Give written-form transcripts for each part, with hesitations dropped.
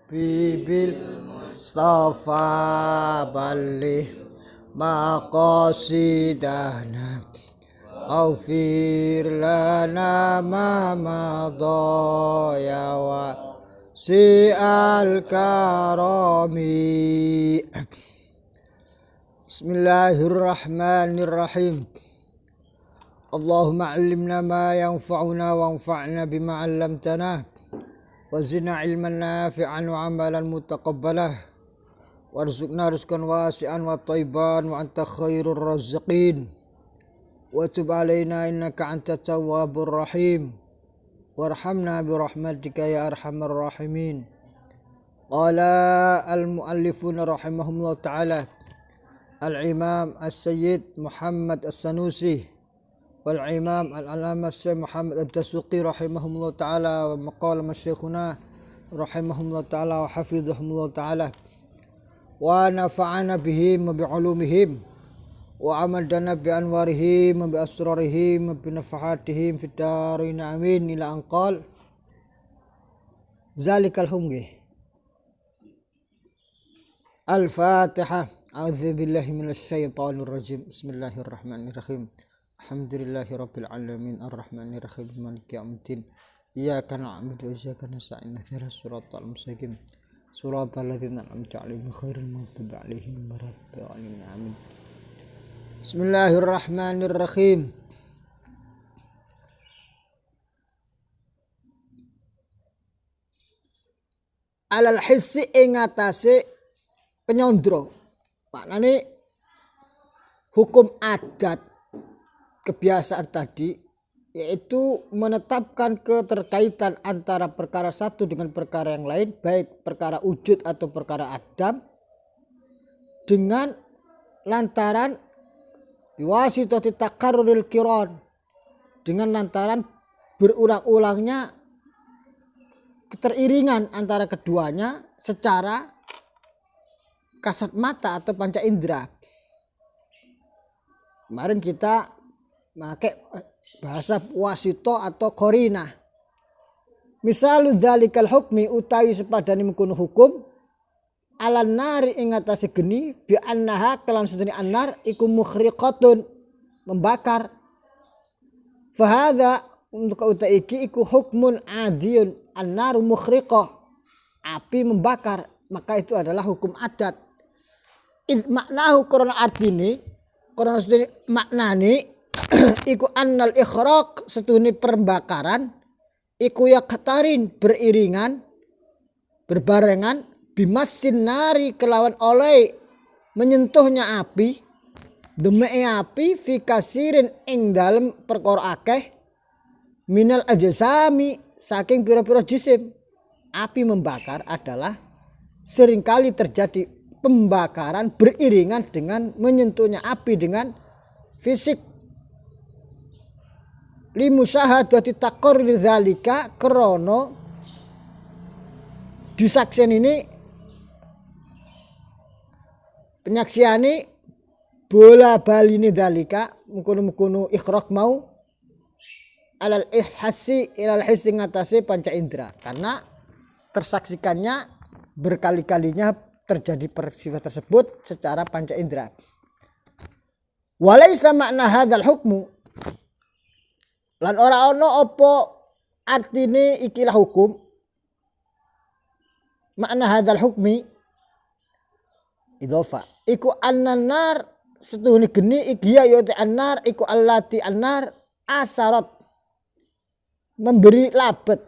bibil Mustafa balih maqasidana Aghfir lana ma madaya wa si'al karami. Bismillahirrahmanirrahim. Allahumma 'allimna ma yanfa'una wanfa'na bima 'allamtana wa zidna 'ilman nafi'an wa 'amalan mutaqabbalah warzuqna rizqan wasi'an wa thayyiban wa anta khairur raziqin wa tub 'alaina innaka antat tawwabur rahim warhamna bi rahmatika ya arhamar rahimin. Qala al-muallifuna rahimahumullah ta'ala al-imam as-sayyid Muhammad as-Sanusi wal imam al-alama Syekh Muhammad ad-Dasuqi rahimahumullah ta'ala wa maqala masyayikhuna rahimahumullah ta'ala wa hafizahumullah ta'ala wa nafa'ana bihim wa bi'ulumihim wa amadana bi anwarihim wa bi asrarihim wa bi nafahatihim fid darin amin ila anqal zalikal humgi. Al-Fatihah. A'udzu billahi minasy syaithanir rajim. Bismillahirrahmanirrahim. Alhamdulillahi rabbil alamin arrahmanir rahim maliki yaumiddin. Iyyaka na'budu wa iyyaka nasta'in ihdinas siratal mustaqim. Siratal ladzina an'amta 'alaihim ghairil maghdubi 'alaihim waladdallin. Amin. Bismillahirrahmanirrahim. Alal hissi ing atase penyondro. Maknane hukum adat kebiasaan tadi yaitu menetapkan keterkaitan antara perkara satu dengan perkara yang lain, baik perkara wujud atau perkara adam, dengan lantaran biwasitati takarruril qiran, dengan lantaran berulang-ulangnya keteriringan antara keduanya secara kasat mata atau panca indera. Kemarin kita pakai bahasa wasito atau korina. Misalu dzalikal hukmi utawi sepadane mengkono hukum alan nari ing atase geni bi annaha kalam sedene annar iku mukhriqatun membakar. Fahadha untuk uta iki iku hukmun adiyun annaru mukhriqah, api membakar, maka itu adalah hukum adat. Maknahu korona artine korona sedene maknane iku annal ikhraq setune pembakaran iku yaktarin beriringan berbarengan bimasin nari kelawan oleh menyentuhnya api deme api fi kasirin ing dalem perkara akeh minal ajsami saking pira-pira jisim. Api membakar adalah seringkali terjadi pembakaran beriringan dengan menyentuhnya api dengan fisik. Limusyahadati taqarrir dzalika krana disaksian ini penyaksiane bola baline dzalika mengkono-mengkono ikhraq mau alal ihsasi ilal hissi ngatasi panca indera, karena tersaksikannya berkali-kalinya terjadi peristiwa tersebut secara panca indera. Walaisa makna hadzal hukmu lan ora ana apa artine ikilah hukum. Makna hadzal hukmi idhofa iku annar setuhune geni iki ya annar iku allati annar asarat memberi labet.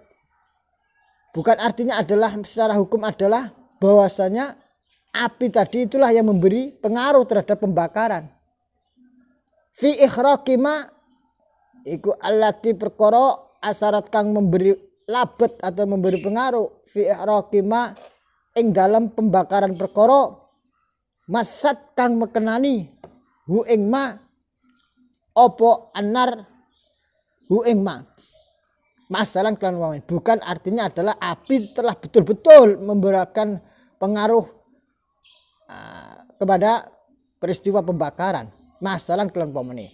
Bukan artinya adalah secara hukum adalah bahwasanya api tadi itulah yang memberi pengaruh terhadap pembakaran. Fi ikhraqima iku allati perkara asarat kang memberi labet atau memberi pengaruh fi ikhraqima ing dalam pembakaran perkara masat kang mekenani hu ing ma opo anar hu ing ma masalan kelan wamen. Bukan artinya adalah api telah betul-betul memberikan pengaruh kepada peristiwa pembakaran. Masalan kelan wamen.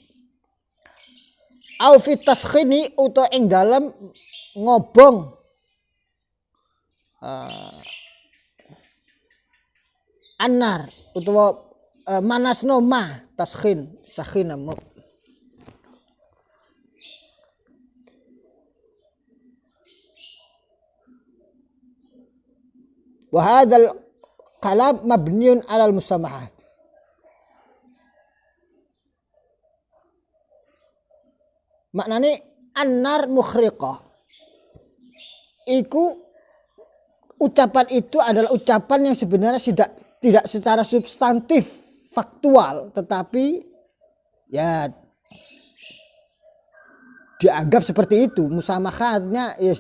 Au fi taskhini uta ing dalam ngobong anar utawa manasno ma taskhin sakhina wa hadzal kalam mabniun alal musamahat. Maknanya anar mukhriqah. Iku ucapan itu adalah ucapan yang sebenarnya tidak secara substantif faktual, tetapi ya dianggap seperti itu. Musamahatnya ya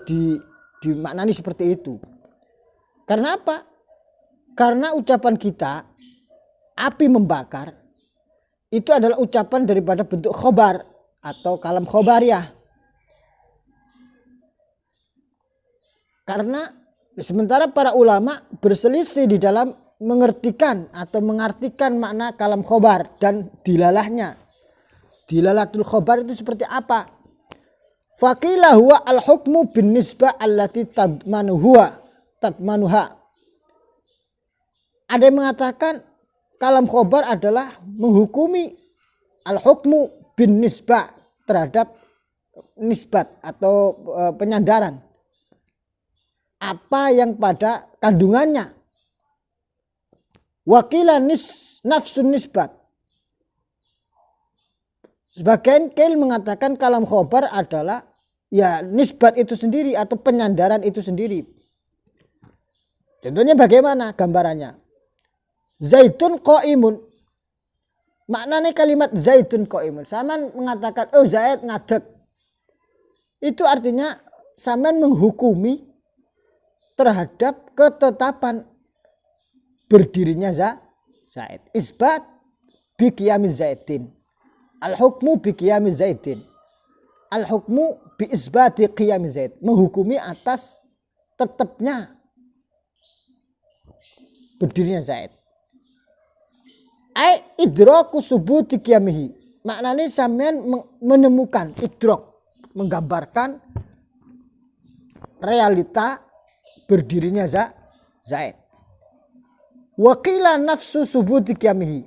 dimaknani seperti itu. Karena apa? Karena ucapan kita api membakar itu adalah ucapan daripada bentuk khobar atau kalam khobariyah. Karena sementara para ulama berselisih di dalam mengertikan atau mengartikan makna kalam khobar dan dilalahnya. Dilalatul khobar itu seperti apa? Faqila huwa al-hukmu bin nisbah allati tadmanuha. Ada yang mengatakan kalam khobar adalah menghukumi al-hukmu bin nisbah terhadap nisbat atau penyandaran. Apa yang pada kandungannya. Wakila nafsun nisbat. Sebagian kail mengatakan kalam khobar adalah ya nisbat itu sendiri atau penyandaran itu sendiri. Contohnya bagaimana gambarannya? Zaitun qaimun. Maknanya kalimat zaitun qaimun. Saman mengatakan oh Zaid ngadeg. Itu artinya saman menghukumi terhadap ketetapan berdirinya Zaid. Isbat bi qiyamiz Zaidin. Al-hukmu bi qiyamiz Zaidin. Al-hukmu bi isbati qiyamiz Zaid. Menghukumi atas tetapnya berdirinya Zaid. Ai idraku subuti qiyamihi. Maknanya sampean menemukan idrak, menggambarkan realita berdirinya Zaid. Wakila nafsu subuti qiyamihi.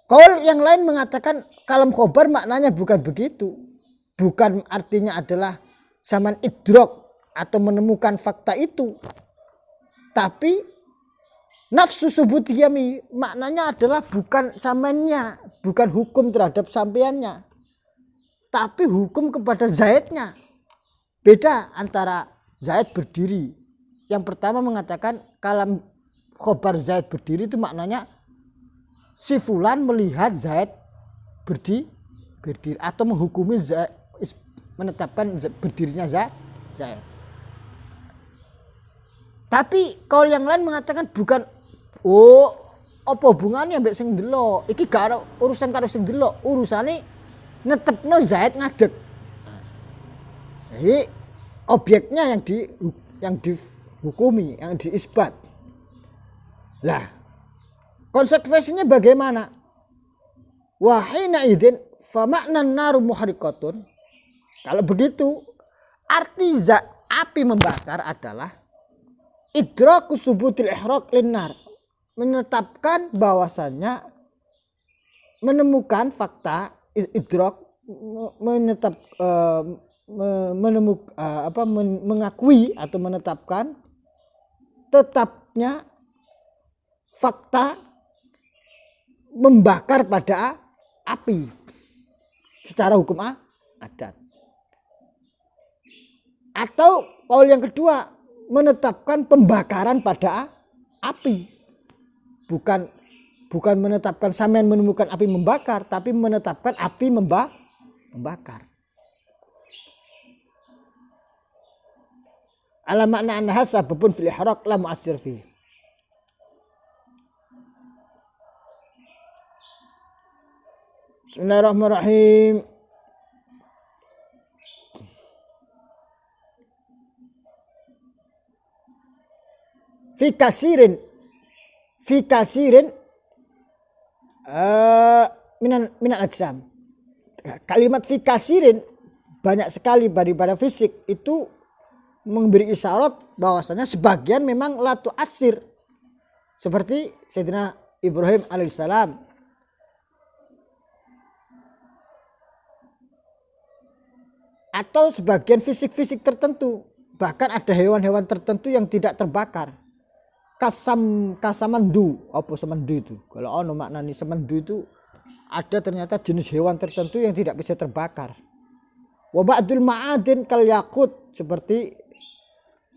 Kaul yang lain mengatakan kalam khobar maknanya bukan begitu. Bukan artinya adalah zaman idrak atau menemukan fakta itu. Tapi nafsu subuti qiyamihi maknanya adalah bukan samannya, bukan hukum terhadap sampeannya. Tapi hukum kepada Zaidnya. Beda antara Zaid berdiri. Yang pertama mengatakan kalam khobar Zaid berdiri itu maknanya si fulan melihat Zaid berdiri atau menghukumi Zaid, menetapkan berdirinya Zaid. Tapi kalau yang lain mengatakan bukan apa hubungannya mbek sing ndelok? Iki gak ada urusan karo sing ndelok, urusane netepno Zaid ngadeg. Jadi objeknya yang dihukumi, yang diisbat. Lah, konsekuensinya bagaimana? Wahina idin fa maknan naru muhariqatun. Kalau begitu, arti api membakar adalah idraku subutil ihraq linnar. Menetapkan bahwasannya menemukan fakta idrak, mengakui atau menetapkan tetapnya fakta membakar pada api secara hukum adat. Atau kaul yang kedua menetapkan pembakaran pada api. Bukan menetapkan sampean menemukan api membakar, tapi menetapkan api membakar. Ala makna annaha sababun fil ihraq la mu'assir fi. Bismillahirrahmanirrahim. Fi kasirin minan ajsam. Kalimat fi kasirin banyak sekali daripada fisik itu memberi isyarat bahwasanya sebagian memang latu asir, seperti Sayyidina Ibrahim alaihissalam. Atau sebagian fisik-fisik tertentu, bahkan ada hewan-hewan tertentu yang tidak terbakar. Kasamandu, apa semendu itu? Kalau ono maknanya semendu itu ada ternyata jenis hewan tertentu yang tidak bisa terbakar. Wa ba'dul ma'adin kal yakut, seperti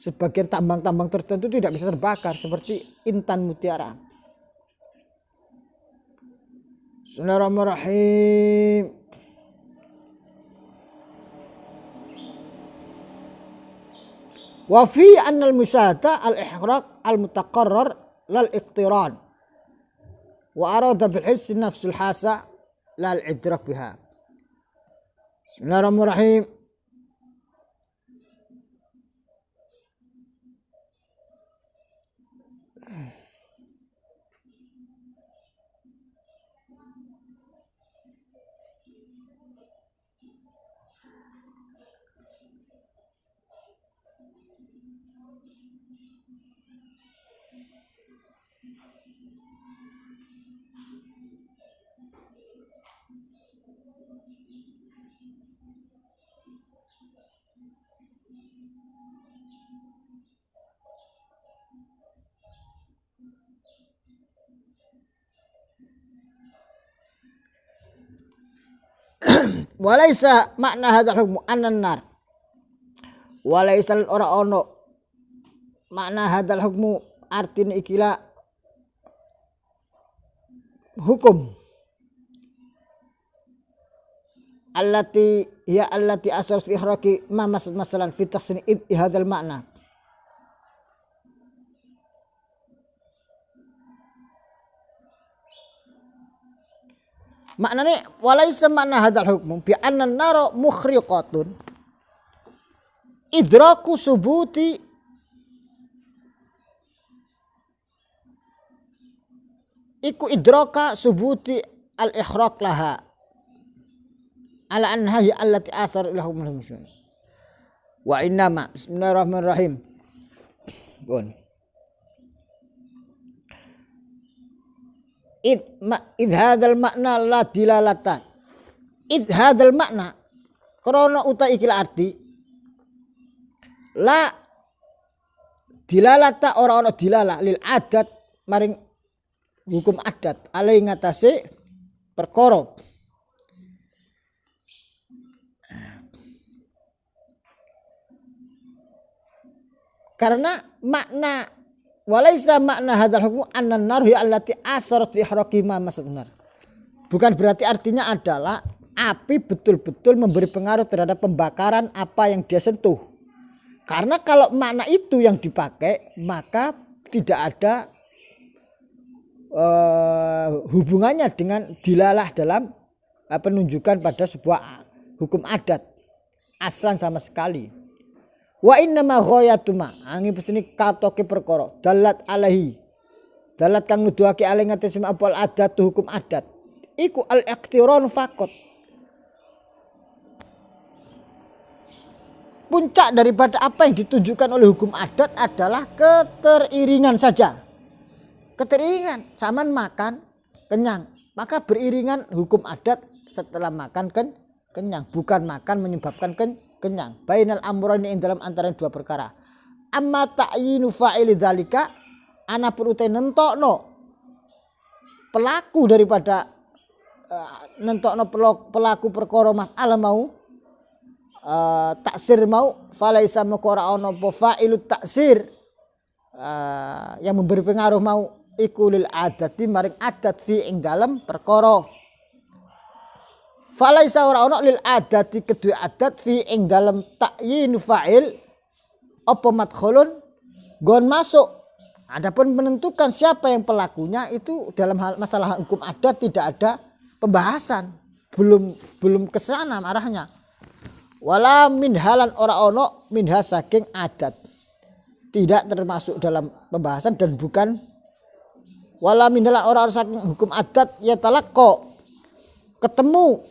sebagian tambang-tambang tertentu tidak bisa terbakar seperti intan mutiara. Bismillahirrahmanirrahim. Wa fi annal musyahada al-ihraq al-mutaqarrar lal iqtiran wa arada bil hiss nafsul hasa lal idrak biha. Bismillahirrahmanirrahim. Walaisa makna hadzal hukmu anan nar. Walaisa ora ono makna hadzal hukmu artine ikilah hukum allati asar fi ihraqi ma masalan fi tasni hadzal makna. Maknanya walaisa makna hadzal hukmu bi anna an-nar mukhriqatun idraku subuti iku idraka subuti al-ikhraq laha ala anha hiya allati asar lahum muslimin wa innama bismillahirrahmanirrahim. Bon. Id hadzal makna la dilalata. Id hadzal makna krana uta ikilah arti la dilalata ora ana dilala lil adat maring hukum adat alai ngatasé perkara. Karena makna walaisa makna hadzal hukmu annan nar hiya allati asarat fi ihraqi ma masnar. Bukan berarti artinya adalah api betul-betul memberi pengaruh terhadap pembakaran apa yang dia sentuh. Karena kalau makna itu yang dipakai, maka tidak ada hubungannya dengan dilalah dalam penunjukan pada sebuah hukum adat aslan sama sekali. Wa inna ma ghayatu ma angin pesini katoke perkara dalat alaihi dalat kang nuduhake alih ngates apal adat hukum adat iku al iqtiran faqat. Puncak daripada apa yang ditunjukkan oleh hukum adat adalah keteriringan saja. Keteriringan, zaman makan kenyang, maka beriringan hukum adat setelah makan kenyang, bukan makan menyebabkan kenyang. Bainal amrayni ing dalam antara dua perkara. Amma ta'yinu fa'ili dzalika anapun utai nentokno pelaku daripada nentokno pelaku perkara masalah mau taksir mau falaisa maqara ono apa fa'ilut taksir yang memberi pengaruh mau iku lil adati maring adat fi ing dalam perkara. Falaisa ora ono lil adati kedua adat fi ing dalam ta'yin fa'il apa madkhulun gon masuk. Adapun menentukan siapa yang pelakunya itu dalam hal masalah hukum adat tidak ada pembahasan, belum ke sana arahnya. Wala minhalan ora ono minha saking adat, tidak termasuk dalam pembahasan dan bukan wala minhalan ora saking hukum adat ya talaqqa ketemu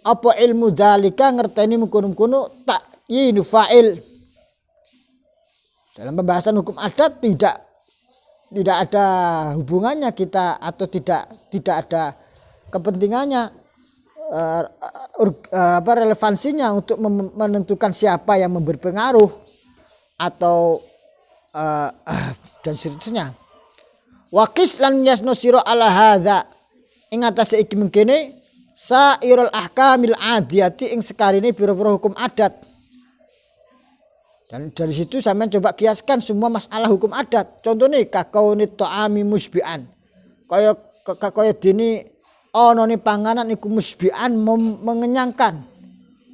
apa ilmu zalika ngerteni mengkono-kono ta'yin fa'il. Dalam pembahasan hukum adat tidak tidak ada hubungannya kita atau tidak ada kepentingannya relevansinya untuk menentukan siapa yang memberi pengaruh atau dan seterusnya. Waqis lan yasno sira ala hadza ing atase iki mengkene sairul ahkamil adiyati ing sekarine pira-pira hukum adat. Dan dari situ sampean coba kiaskan semua masalah hukum adat. Contohnya kakaunit ta'ami musbi'an. Kaya dene ana ne panganan iku musbi'an mengenyangkan.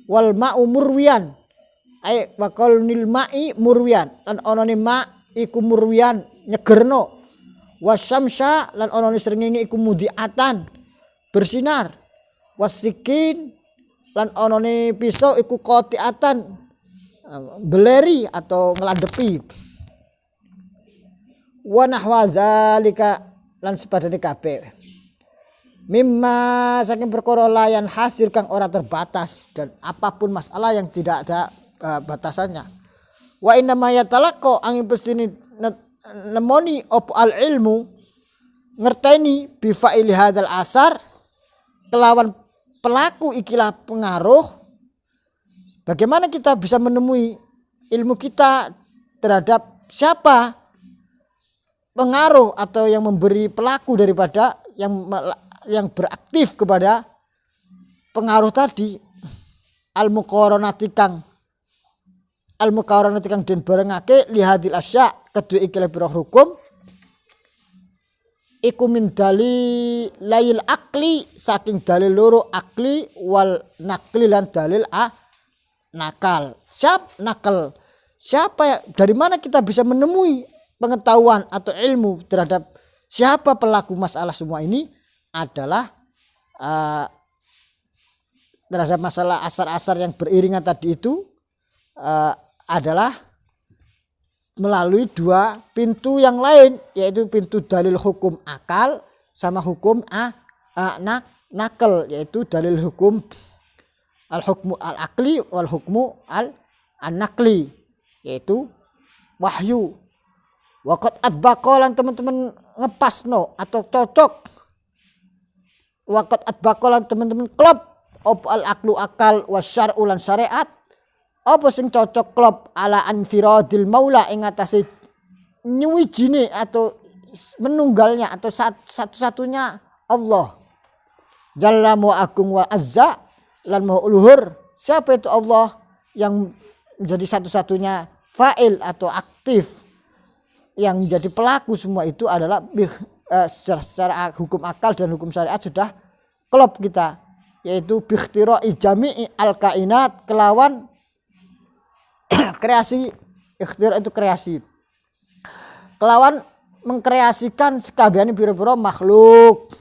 Wal ma'u murwiyan. Ai waqalnil ma'i murwiyan. Lan ana ne ma' iku murwiyan nyegerno. Wasyamsa lan ana ne srengenge iku mudiatan bersinar. Wasikin lan ana ne pisau iku qati'atan beleri atau ngeladepi. Wa nahwa zalika lan sepadane kabeh. Mimma saking perkara layan hasil kang ora terbatas dan apapun masalah yang tidak ada batasannya. Wa inna ma yatalaqqa angin pestine nemoni op al ilmu ngerteni bi fa'ili hadzal asar kelawan pelaku ikilah pengaruh. Bagaimana kita bisa menemui ilmu kita terhadap siapa pengaruh atau yang memberi pelaku daripada yang beraktif kepada pengaruh tadi. Al-muqaranati kang den barengake lihadil asya kedua ikilah pira hukum iku min dalil akli saking dalil loro akli wal nakli lan dalil nakal. Dari mana kita bisa menemui pengetahuan atau ilmu terhadap siapa pelaku masalah semua ini adalah terhadap masalah asar-asar yang beriringan tadi itu adalah melalui dua pintu yang lain, yaitu pintu dalil hukum akal sama hukum nakal, yaitu dalil hukum al-hukmu al-akli wal hukmu al-nakli, yaitu wahyu. Waqat adbaqalan teman-teman ngepasno atau cocok. Waqat adbaqalan teman-teman klop op al-aklu akal wasyar'u lan syariat. Apa sing cocok klop ala anfiradil maula ing atase nyuwijine atau menunggalnya atau satu-satunya Allah. Jalla wa agung wa azza lan maha luhur. Siapa itu Allah yang menjadi satu-satunya fa'il atau aktif yang menjadi pelaku semua itu adalah secara hukum akal dan hukum syariat sudah klop kita, yaitu bikhtira'i jami'i al-kainat kelawan kreasi. Ikhtir itu kreasi kelawan mengkreasikan sekabehane pira-pira makhluk.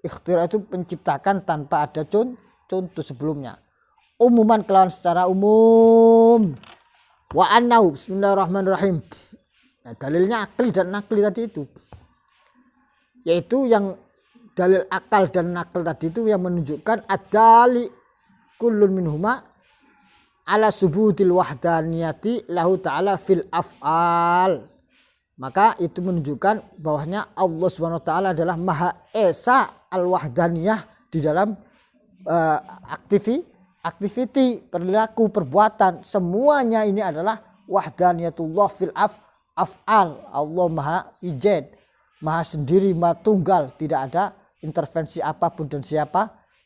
Ikhtir itu menciptakan tanpa ada contoh sebelumnya, umuman kelawan secara umum. Wa annau bismillahirrahmanirrahim. Nah, dalilnya akli dan nakli tadi itu, yaitu yang dalil akal dan nakal tadi itu yang menunjukkan adali kullun minhuma ala subutil wahdaniyati lahu ta'ala fil af'al. Maka itu menunjukkan bahwasanya Allah Subhanahu wa taala adalah Maha Esa al-wahdaniyah di dalam activity, perilaku, perbuatan, semuanya ini adalah wahdaniyatullah fil af'al. Allah Maha ijad, Maha sendiri, Maha tunggal, tidak ada intervensi apapun dan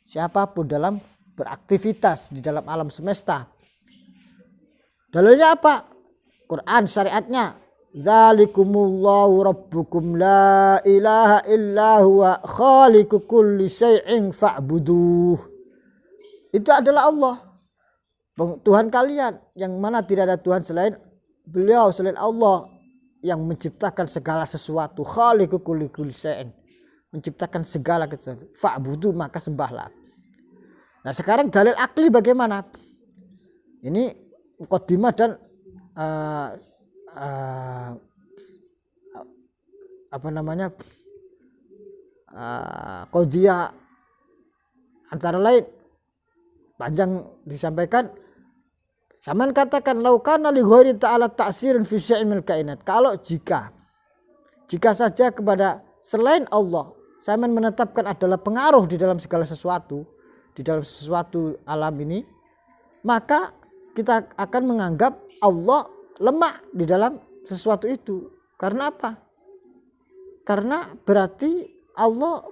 siapapun dalam beraktivitas di dalam alam semesta. Dalilnya apa? Quran, syariatnya. Dzalikumullahu rabbukum la ilaha illa huwa khaliqu kulli syai'in fa'buduh. Itu adalah Allah, Tuhan kalian, yang mana tidak ada Tuhan selain Beliau, selain Allah yang menciptakan segala sesuatu. Khaliqu kulli syai'in, menciptakan segala sesuatu. Fa'budu, maka sembahlah. Nah, sekarang dalil akli bagaimana? Ini muqaddimah dan qadiyah antara lain panjang disampaikan. Saman katakan laukana li ghairi ta'ala ta'sirun fi syai'in min kainat. Kalau jika Jika saja kepada selain Allah saya menetapkan adalah pengaruh di dalam segala sesuatu, di dalam sesuatu alam ini, maka kita akan menganggap Allah lemah di dalam sesuatu itu. Karena apa? Karena berarti Allah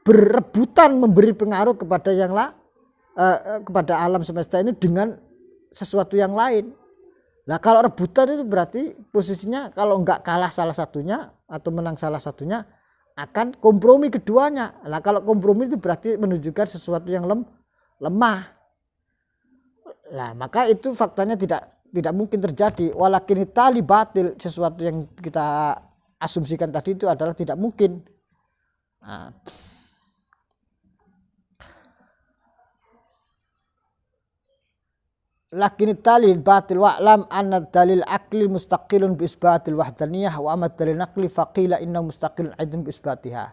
berebutan memberi pengaruh kepada kepada alam semesta ini dengan sesuatu yang lain. Nah kalau rebutan itu berarti posisinya kalau enggak kalah salah satunya atau menang salah satunya akan kompromi keduanya. Nah kalau kompromi itu berarti menunjukkan sesuatu yang lemah. Nah maka itu faktanya tidak mungkin terjadi. Walakin tali batil, sesuatu yang kita asumsikan tadi itu adalah tidak mungkin. Nah. Lakin dalil batil wa'lam anna dalil akli mustaqilun bi isbatil wahdaniyah wa amma dalil naqli faqila inna mustaqilun aidan bi isbatiha.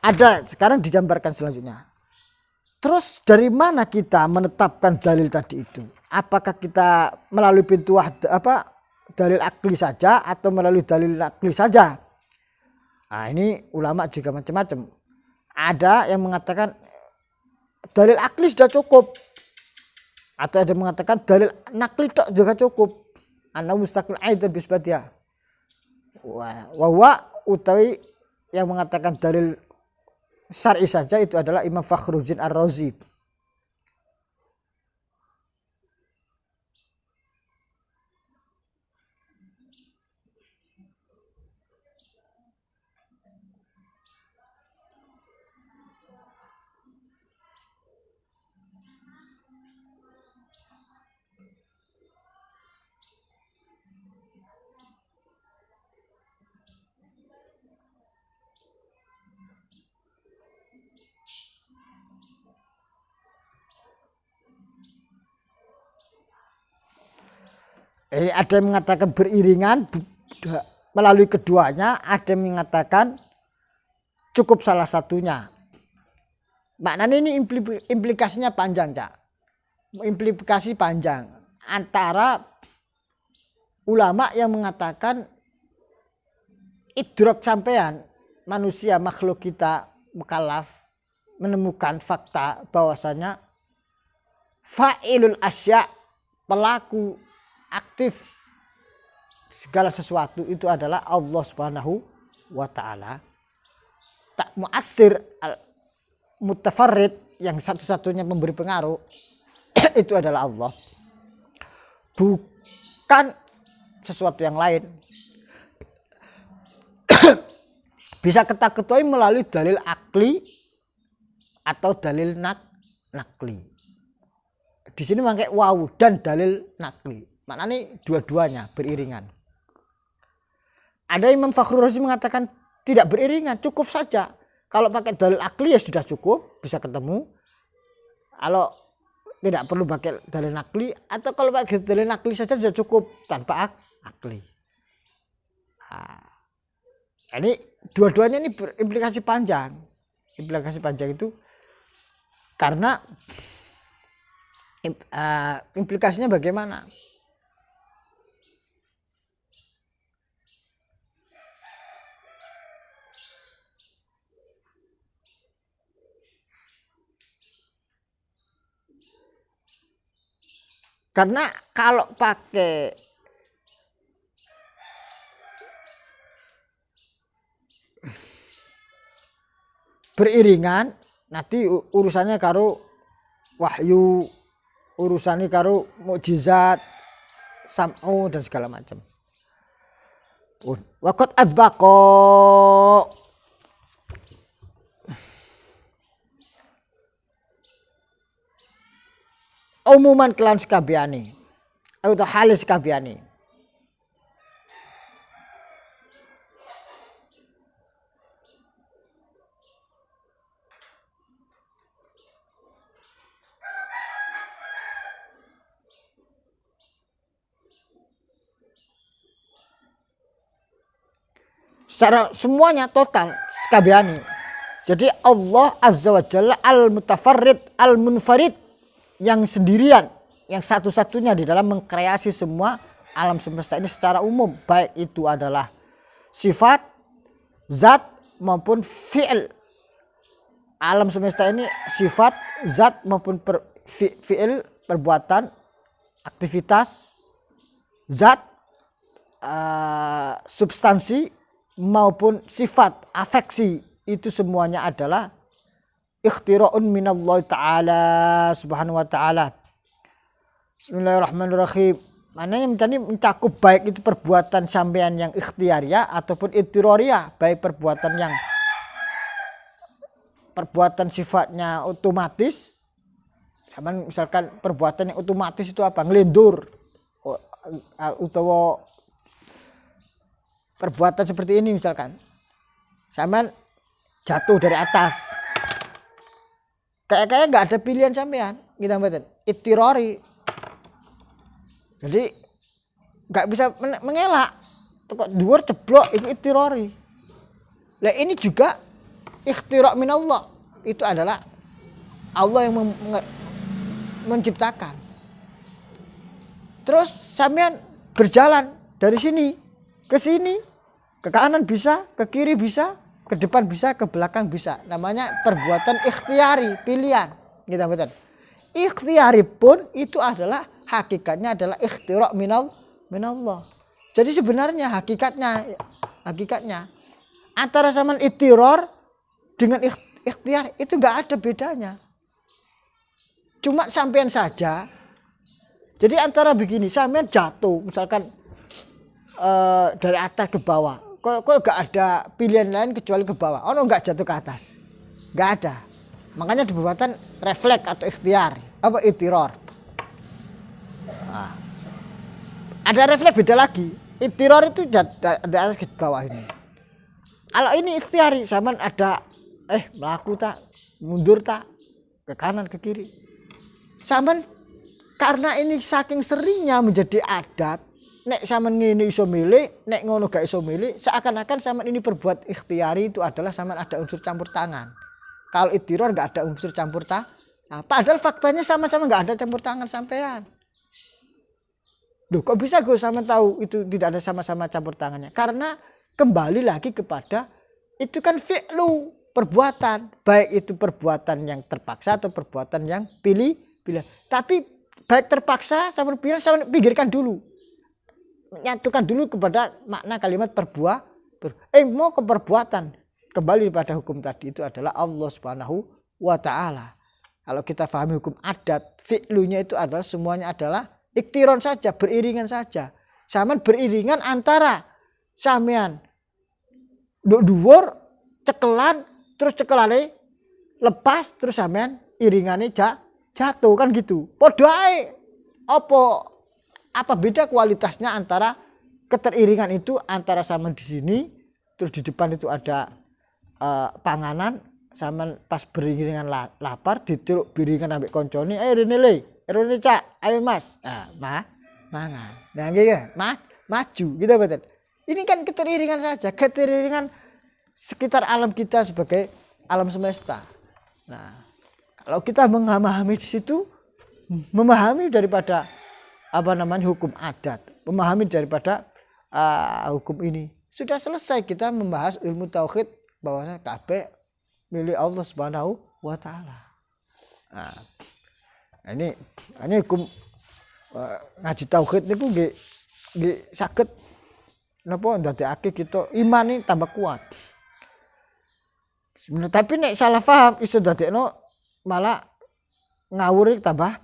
Ada sekarang digambarkan selanjutnya. Terus dari mana kita menetapkan dalil tadi itu? Apakah kita melalui pintu dalil akli saja atau melalui dalil naqli saja? Nah, ini ulama juga macam-macam. Ada yang mengatakan dalil akli sudah cukup. Atau ada yang mengatakan dalil nakli tok juga cukup. Anna mustaqil aidan bisbatiha. Wa utawi yang mengatakan dalil syar'i saja itu adalah Imam Fakhruddin Ar-Razi. Ada yang mengatakan beriringan melalui keduanya, ada yang mengatakan cukup salah satunya. Maknanya ini implikasinya panjang, Cak. Implikasi panjang antara ulama yang mengatakan idrok sampean manusia makhluk kita mukallaf menemukan fakta bahwasanya fa'ilul asya, pelaku aktif segala sesuatu itu adalah Allah Subhanahu wa taala. Tak muassir mutafarrid, yang satu-satunya memberi pengaruh itu adalah Allah. Bukan sesuatu yang lain. Bisa kita ketahui melalui dalil akli atau dalil nakli. Di sini pakai wawu dan dalil nakli. Maknanya dua-duanya beriringan. Ada Imam Fakhruddin mengatakan tidak beriringan, cukup saja. Kalau pakai dalil akli ya sudah cukup, bisa ketemu. Kalau tidak perlu pakai dalil nakli, atau kalau pakai dalil nakli saja sudah cukup tanpa akli. Nah, ini dua-duanya ini berimplikasi panjang. Implikasi panjang itu karena implikasinya bagaimana? Karena kalau pakai beriringan nanti urusannya karo wahyu, urusannya karo mukjizat, sam'u dan segala macam. Waqad adbaqa umuman kelan sekabiani atau halis sekabiani. Secara semuanya total sekabiani. Jadi Allah Azza wa Jalla al-mutafarrid al-munfarid, yang sendirian, yang satu-satunya di dalam mengkreasi semua alam semesta ini secara umum, baik itu adalah sifat, zat maupun fi'il. Alam semesta ini sifat, zat maupun fi'il, perbuatan, aktivitas, zat, substansi maupun sifat, afeksi, itu semuanya adalah ikhtira'un minallahi ta'ala subhanahu wa ta'ala. Bismillahirrahmanirrahim. Maknanya mencakup baik itu perbuatan sampean yang ikhtiariyah ataupun idtirariyah, baik perbuatan sifatnya otomatis. Sama misalkan perbuatan yang otomatis itu apa? Ngelindur. Atau perbuatan seperti ini misalkan. Sampean jatuh dari atas. Kayak nggak ada pilihan sampean, gitu mboten. Idtirari. Jadi nggak bisa mengelak. Kok dhuwur ceblok itu idtirari. Lah ini juga ikhtira' minallah. Itu adalah Allah yang menciptakan. Terus sampean berjalan dari sini ke sini, ke kanan bisa, ke kiri bisa, ke depan bisa, ke belakang bisa. Namanya perbuatan ikhtiari, pilihan. Gitu betul. Ikhtiari pun itu adalah hakikatnya adalah ikhtira' minallah. Jadi sebenarnya hakikatnya antara zaman ittiror dengan ikhtiar itu enggak ada bedanya. Cuma sampean saja. Jadi antara begini, sampean jatuh misalkan dari atas ke bawah. Kok enggak ada pilihan lain kecuali ke bawah. Oh, enggak jatuh ke atas. Enggak ada. Makanya perbuatan refleks atau ikhtiar, apa ittiror. Nah, ada refleks beda lagi. Ittiror itu di atas ke bawah ini. Kalau ini ikhtiari, sampean ada melaku tak, mundur tak, ke kanan ke kiri. Sampean karena ini saking seringnya menjadi adat, nek sampean ngene iso milih, nek ngono gak iso milih, seakan-akan sampean ini berbuat ikhtiari itu adalah sampean ada unsur campur tangan. Kalau ittiror enggak ada unsur campur tangan. Nah, padahal faktanya sama-sama enggak ada campur tangan sampean. Duh, kok bisa gue sama tahu itu tidak ada sama-sama campur tangannya? Karena kembali lagi kepada itu kan fi'lu, perbuatan, baik itu perbuatan yang terpaksa atau perbuatan yang pilih. Tapi baik terpaksa sama pilih, sama pikirkan dulu, nyatukan dulu kepada makna kalimat mau ke perbuatan, kembali pada hukum tadi itu adalah Allah Subhanahu wa Ta'ala. Kalau kita pahami hukum adat, fi'lunya itu adalah semuanya adalah iktiron saja, beriringan saja. Sampean beriringan antara sampean dhuwur cekelan, terus cekelane lepas, terus sampean iringane jatuh kan gitu. Padha ae. Apa beda kualitasnya antara keteriringan itu antara sampean di sini, terus di depan itu ada panganan, sampean pas beriringan lapar diceluk biringan ambek koncone, rene le. Rene cak, ayo mas. Nah, mangan. Nah, gitu, maju, gitu betul. Ini kan keteriringan saja, keteriringan sekitar alam kita sebagai alam semesta. Nah, kalau kita memahami di situ, memahami daripada hukum adat, memahami daripada hukum ini, sudah selesai kita membahas ilmu tauhid bahwasanya kabeh milik Allah Subhanahu wa Ta'ala. Nah, ini hukum ngaji tauhid niku nggih saged napa ndadekake kita iman ini tambah kuat. Sebenarnya tapi nek salah paham iso dadekno malah ngawur tambah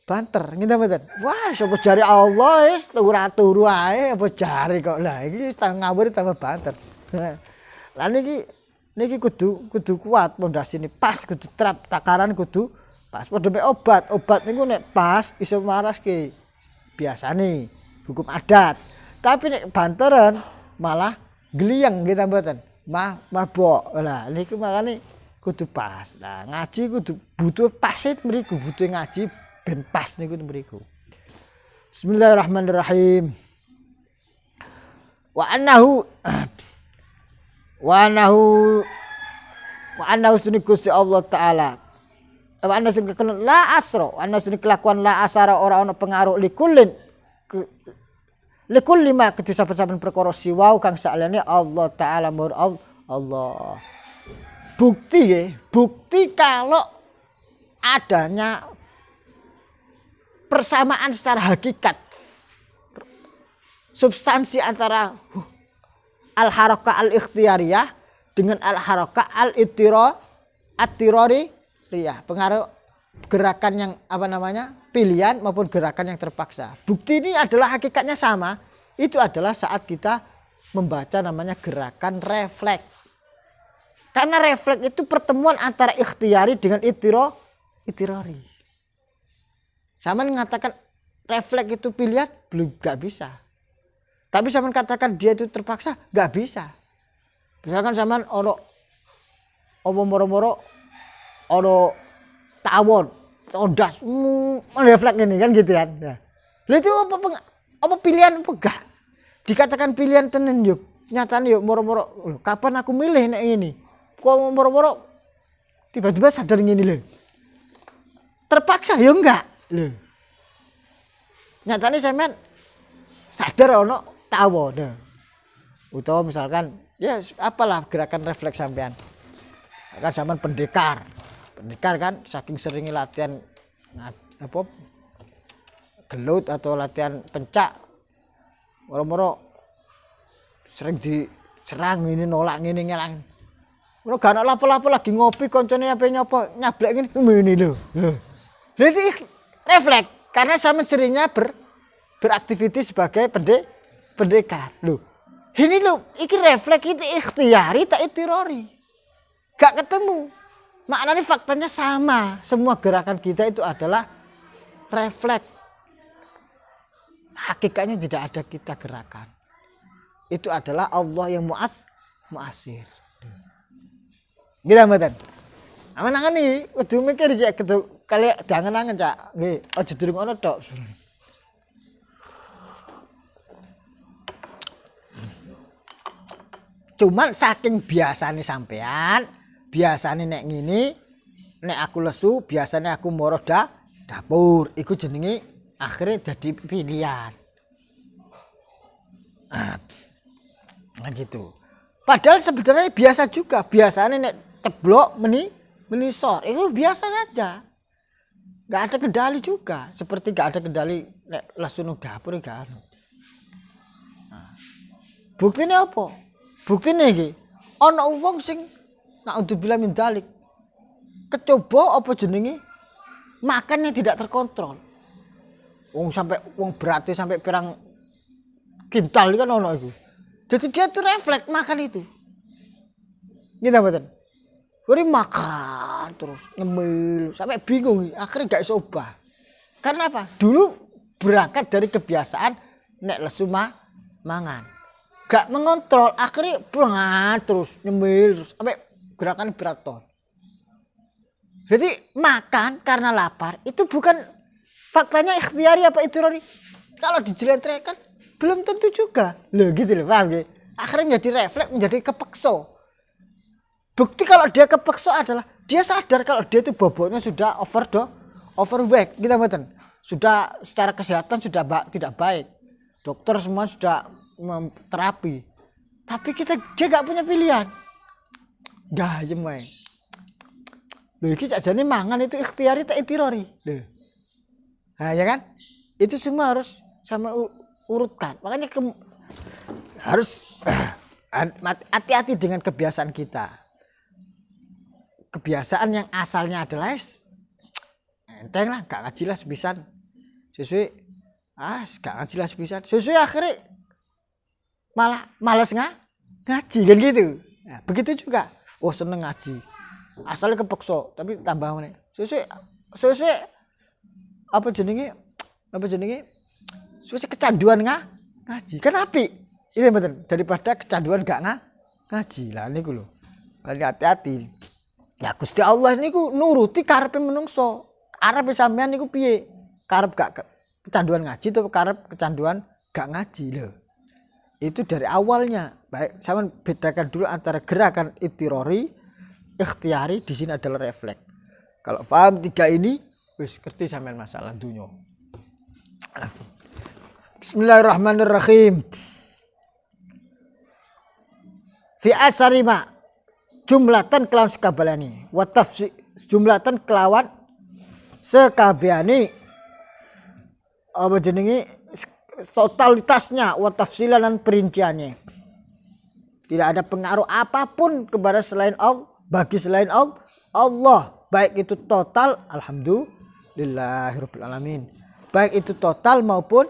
banter ngene mboten. Wah, sapa jare Allah wis ora turu ae apa jare kok. Lah iki ngawur tambah banter. Lah niki kudu kuat pondasine pas, kudu trap takaran kudu pas. Padha mek obat niku nek pas iso maraske biasane hukum adat. Tapi nek banteran malah gliyeng nggih ta mboten. Mabok. Lah niku makane kudu pas. Nah, ngaji kudu butuh pas mriku, butuh ngaji ben pas niku mriku. Bismillahirrahmanirrahim. Wa annahu sunni Gusti Allah Ta'ala. Wa anna sunni la asra, anna sunni kelakuan la asara ora ana pengaruh likullin Likul lima kedhi saben-saben perkara siwau kang saliyane Allah taala mur Allah. Bukti kalau adanya persamaan secara hakikat substansi antara al-harakah al-ikhtiyariyah dengan al-harakah al-ittirariyah, pengaruh gerakan yang pilihan maupun gerakan yang terpaksa. Bukti ini adalah hakikatnya sama. Itu adalah saat kita membaca namanya gerakan refleks. Karena refleks itu pertemuan antara ikhtiyari dengan ittirari. Sama mengatakan refleks itu pilihan belum, gak bisa. Tapi sama katakan dia itu terpaksa gak bisa. Misalkan zaman ono moro-moro ono tawon, codas, refleks ini kan gitu kan. Nah, itu apa pilihan apa enggak? Dikatakan pilihan tenan yuk, nyatane yuk moro-moro. Kapan aku milih nek ini? Kok moro-moro tiba-tiba sadar ngene lho. Terpaksa ya enggak? Lho. Nyatane sampean sadar ono tawon. Nah. Utawa misalkan ya apalah gerakan refleks sampean. Kan zaman pendekar kan saking seringnya latihan gelut atau latihan pencak moro-moro sering diserang ini nolak ini ngelang moro gak ana lapo-lapo lagi ngopi koncone ape nyopo nyablek ngene lho jadi refleks karena sama seringnya beraktivitas sebagai pendekar lho ini lho iki refleks itu ikhtiyari tak ittirari gak ketemu. Maknanya faktanya sama. Semua gerakan kita itu adalah refleks. Hakikatnya tidak ada kita gerakan. Itu adalah Allah yang muasir. Gitu mboten. Aman-aman nih, kudu mikir ya kali diangen-angen Cak. Nggih, aja durung ono tok. Cuman saking biasane sampean biasanya nek ngini, nek aku lesu, biasanya aku moro dapur. Iku jenenge akhirnya jadi pilihan. Nah gitu. Padahal sebenarnya biasa juga. Biasanya nek ceblok menisor, itu biasa saja. Gak ada kendali juga. Seperti gak ada kendali nek lesu nang dapur gak ada. Nah. Buktinya apa? Buktinya iki. Ana wong sing untuk bilang mendalik, kecoba apa jenenge makannya tidak terkontrol. Wong beratnya sampai pirang kintal kan ono itu. Jadi dia tuh refleks makan itu. Gitu mboten. Wuri makan terus ngemil sampai bingung akhirnya gak iso obah. Karena apa? Dulu berangkat dari kebiasaan nek lesu mangan. Gak mengontrol akhirnya banget terus nyemil terus sampai gerakan berat ton. Jadi makan karena lapar itu bukan faktanya ikhtiari apa ittirari. Kalau dijelentrehkan belum tentu juga. Loh gitu loh, paham nggih? Akhirnya menjadi refleks, menjadi kepeksa. Bukti kalau dia kepeksa adalah dia sadar kalau dia itu bobotnya sudah overweight, gitu mboten. Sudah secara kesehatan sudah tidak baik. Dokter semua sudah terapi. Tapi dia enggak punya pilihan. Dah jemai. Lho iki sakjane mangan itu ikhtiari tak ittirari. Lho. Nah ya kan? Itu semua harus sama urutkan. Makanya harus hati-hati dengan kebiasaan kita. Kebiasaan yang asalnya adalah enteng lah, gak ngaji lah sepisan. Sesuai gak ngaji lah sepisan. Sesuai akhirnya malah males ngaji kan gitu. Nah, begitu juga. Oh seneng ngaji, asalnya kepeksa, tapi tambah mana? Sesuai apa jenenge? Sesuai kecanduan ngaji. Kan api, ini betul. Daripada kecanduan gak ngaji lah niku lho. Kali hati-hati. Ya Gusti Allah niku nuruti karepe menungso. Karepe sampean niku piye? Karep gak kecanduan ngaji atau karep kecanduan gak ngaji lho. Itu dari awalnya. Baik, saya bedakan dulu antara gerakan ittirari, ikhtiari di sini adalah refleks. Kalau paham tiga ini, wis ngerti sampean masalah dunya. Bismillahirrahmanirrahim. Fi asarima jumlatan kelawan sekabalani wa tafsi jumlatan kelawan sekabehane apa jenenge totalitasnya wa tafsilan dan perinciannya. Tidak ada pengaruh apapun kepada selain Allah, bagi selain Allah, baik itu total alhamdulillahirabbil alamin. Baik itu total maupun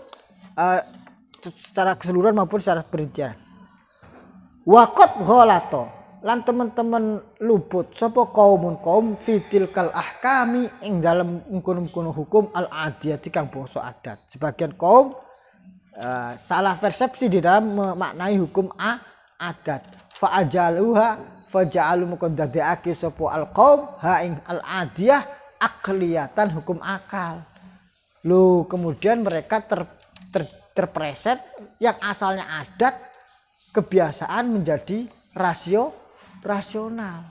secara keseluruhan maupun secara perincian. Waqat ghalato lan teman-teman luput sapa kaum fitil kal ahkami ing dalem mungkon-mungkon hukum al adiyati kang bangsa adat. Sebagian kaum salah persepsi di dalam memaknai hukum adat. Faja'alu mukon dadekake sapa al qaum ha ing al adiyah akliyatan hukum akal. Loh, kemudian mereka terpreset yang asalnya adat kebiasaan menjadi rasional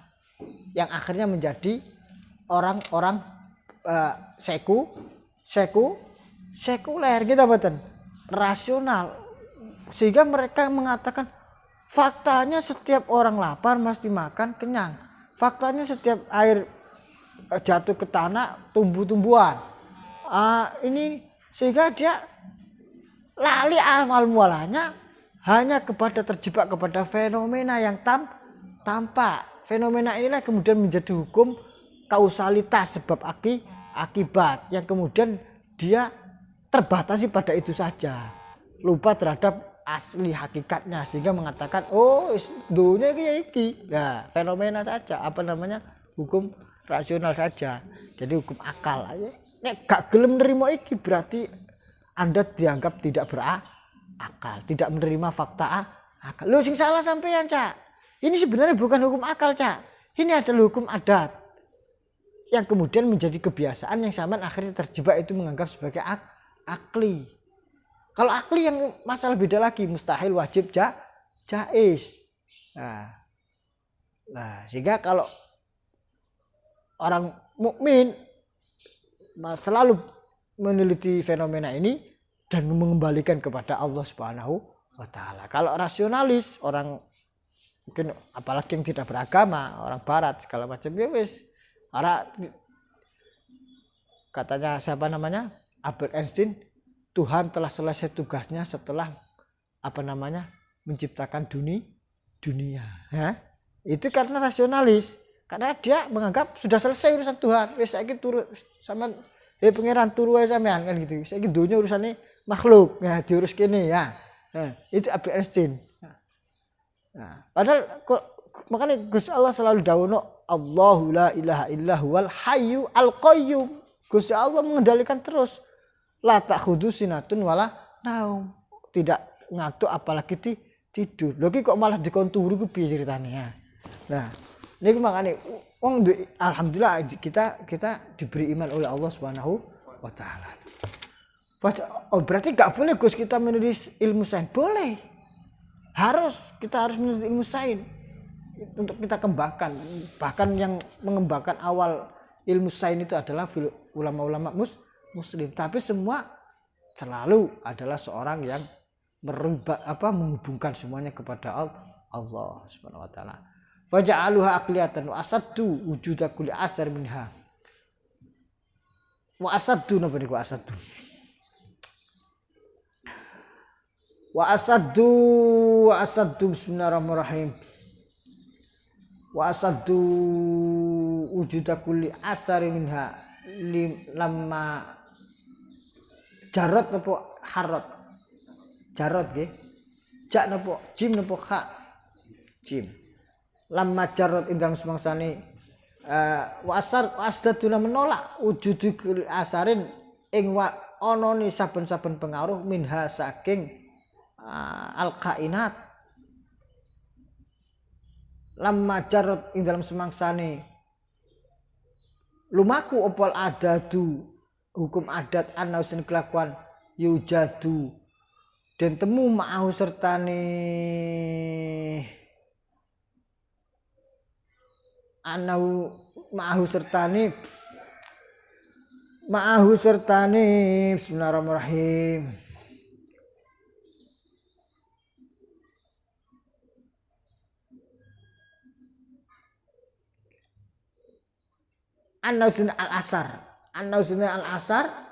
yang akhirnya menjadi orang-orang sekuler gitu betul rasional sehingga mereka mengatakan faktanya setiap orang lapar mesti makan kenyang, faktanya setiap air jatuh ke tanah tumbuh-tumbuhan ini sehingga dia lali awal mulanya hanya terjebak kepada fenomena yang tampak. Fenomena inilah kemudian menjadi hukum kausalitas sebab akibat yang kemudian dia terbatasi pada itu saja. Lupa terhadap asli hakikatnya sehingga mengatakan dunia iki. Nah, fenomena saja, hukum rasional saja. Jadi hukum akal aja. Nek gak gelem nerima iki berarti Anda dianggap tidak berakal, tidak menerima fakta akal. Loh sing salah sampeyan, Cak. Ini sebenarnya bukan hukum akal, Cak. Ini adalah hukum adat. Yang kemudian menjadi kebiasaan yang sampean akhirnya terjebak itu menganggap sebagai akli. Kalau akli yang masalah beda lagi, mustahil, wajib, jaiz. Nah, sehingga kalau orang mukmin selalu meneliti fenomena ini dan mengembalikan kepada Allah Subhanahu wa taala. Kalau rasionalis, orang mungkin apalagi yang tidak beragama, orang barat segala macam ya wis. Katanya siapa namanya? Albert Einstein, Tuhan telah selesai tugasnya setelah menciptakan dunia. Ya? Itu karena rasionalis. Karena dia menganggap sudah selesai urusan Tuhan. Wis saiki turu sama pangeran turu ae sampean kan gitu. Saiki dunia urusannya makhluk. Ya diurus kene ya. Itu Albert Einstein. Nah, padahal makanya Gusti Allah selalu dawuhno Allahu la ilaha illa huwal hayyu al qayyum. Gusti Allah mengendalikan terus. La ta'khudhu sinatun wala naum. Tidak ngantuk apalagi tidur. Lho ki kok malah dikon turu ku piye ceritane ya. Nah, ini makanya alhamdulillah kita diberi iman oleh Allah Subhanahu wa taala. Berarti enggak boleh Gus kita menulis ilmu sains? Boleh. Kita harus menulis ilmu sains untuk kita kembangkan. Bahkan yang mengembangkan awal ilmu sains itu adalah ulama-ulama muslim, tapi semua selalu adalah seorang yang menghubungkan semuanya kepada Allah Subhanahu wa taala. Faja'aluha aqliyatan wa asaddu wujuda kulli asar minha. Wa asaddu napa niku asaddu? Wa asaddu bismillahirrahmanirrahim. Wa asaddu wujuda kulli asar minha lamma jarot napa harot. Jarot nggih. Jak napa jim napa kha? Jim. Lamma jarot indang semangsane wasdaduna menolak wujudu asarin ing onone saben-saben pengaruh minha saking al-kainat. Lamma jarot ing dalam semangsane lumaku opal adadu hukum adat anausin kelakuan yujadu dan temu ma'ahu sertane anau ma'ahu sertane bismillahirrahmanirrahim An-Nauzun al-Asar. An-Nauzun al-Asar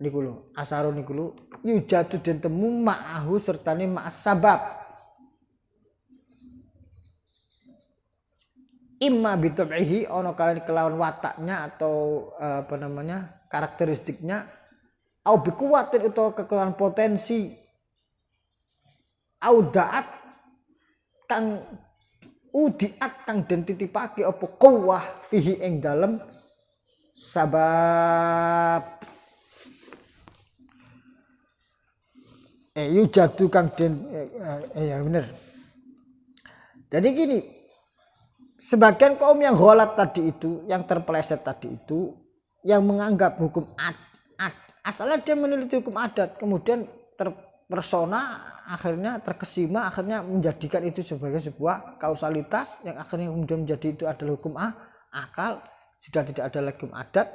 niku lho, asarun niku lho yujatu den temu ma'ahu sertane ma'as sabab. Imma bitab'ihi ana kalian kelawan wataknya atau karakteristiknya au bikuwatin utawa kekuatan potensi au da'at kang udiat kang den titipake apa quwwah fihi ing dalem sabab yujadu kang den ya bener. Jadi gini, sebagian kaum yang ghalat tadi itu, yang terpeleset tadi itu, yang menganggap hukum asalnya dia meneliti hukum adat, kemudian terpersona, akhirnya terkesima, akhirnya menjadikan itu sebagai sebuah kausalitas yang akhirnya kemudian menjadi itu adalah hukum akal, sudah tidak ada lagi hukum adat,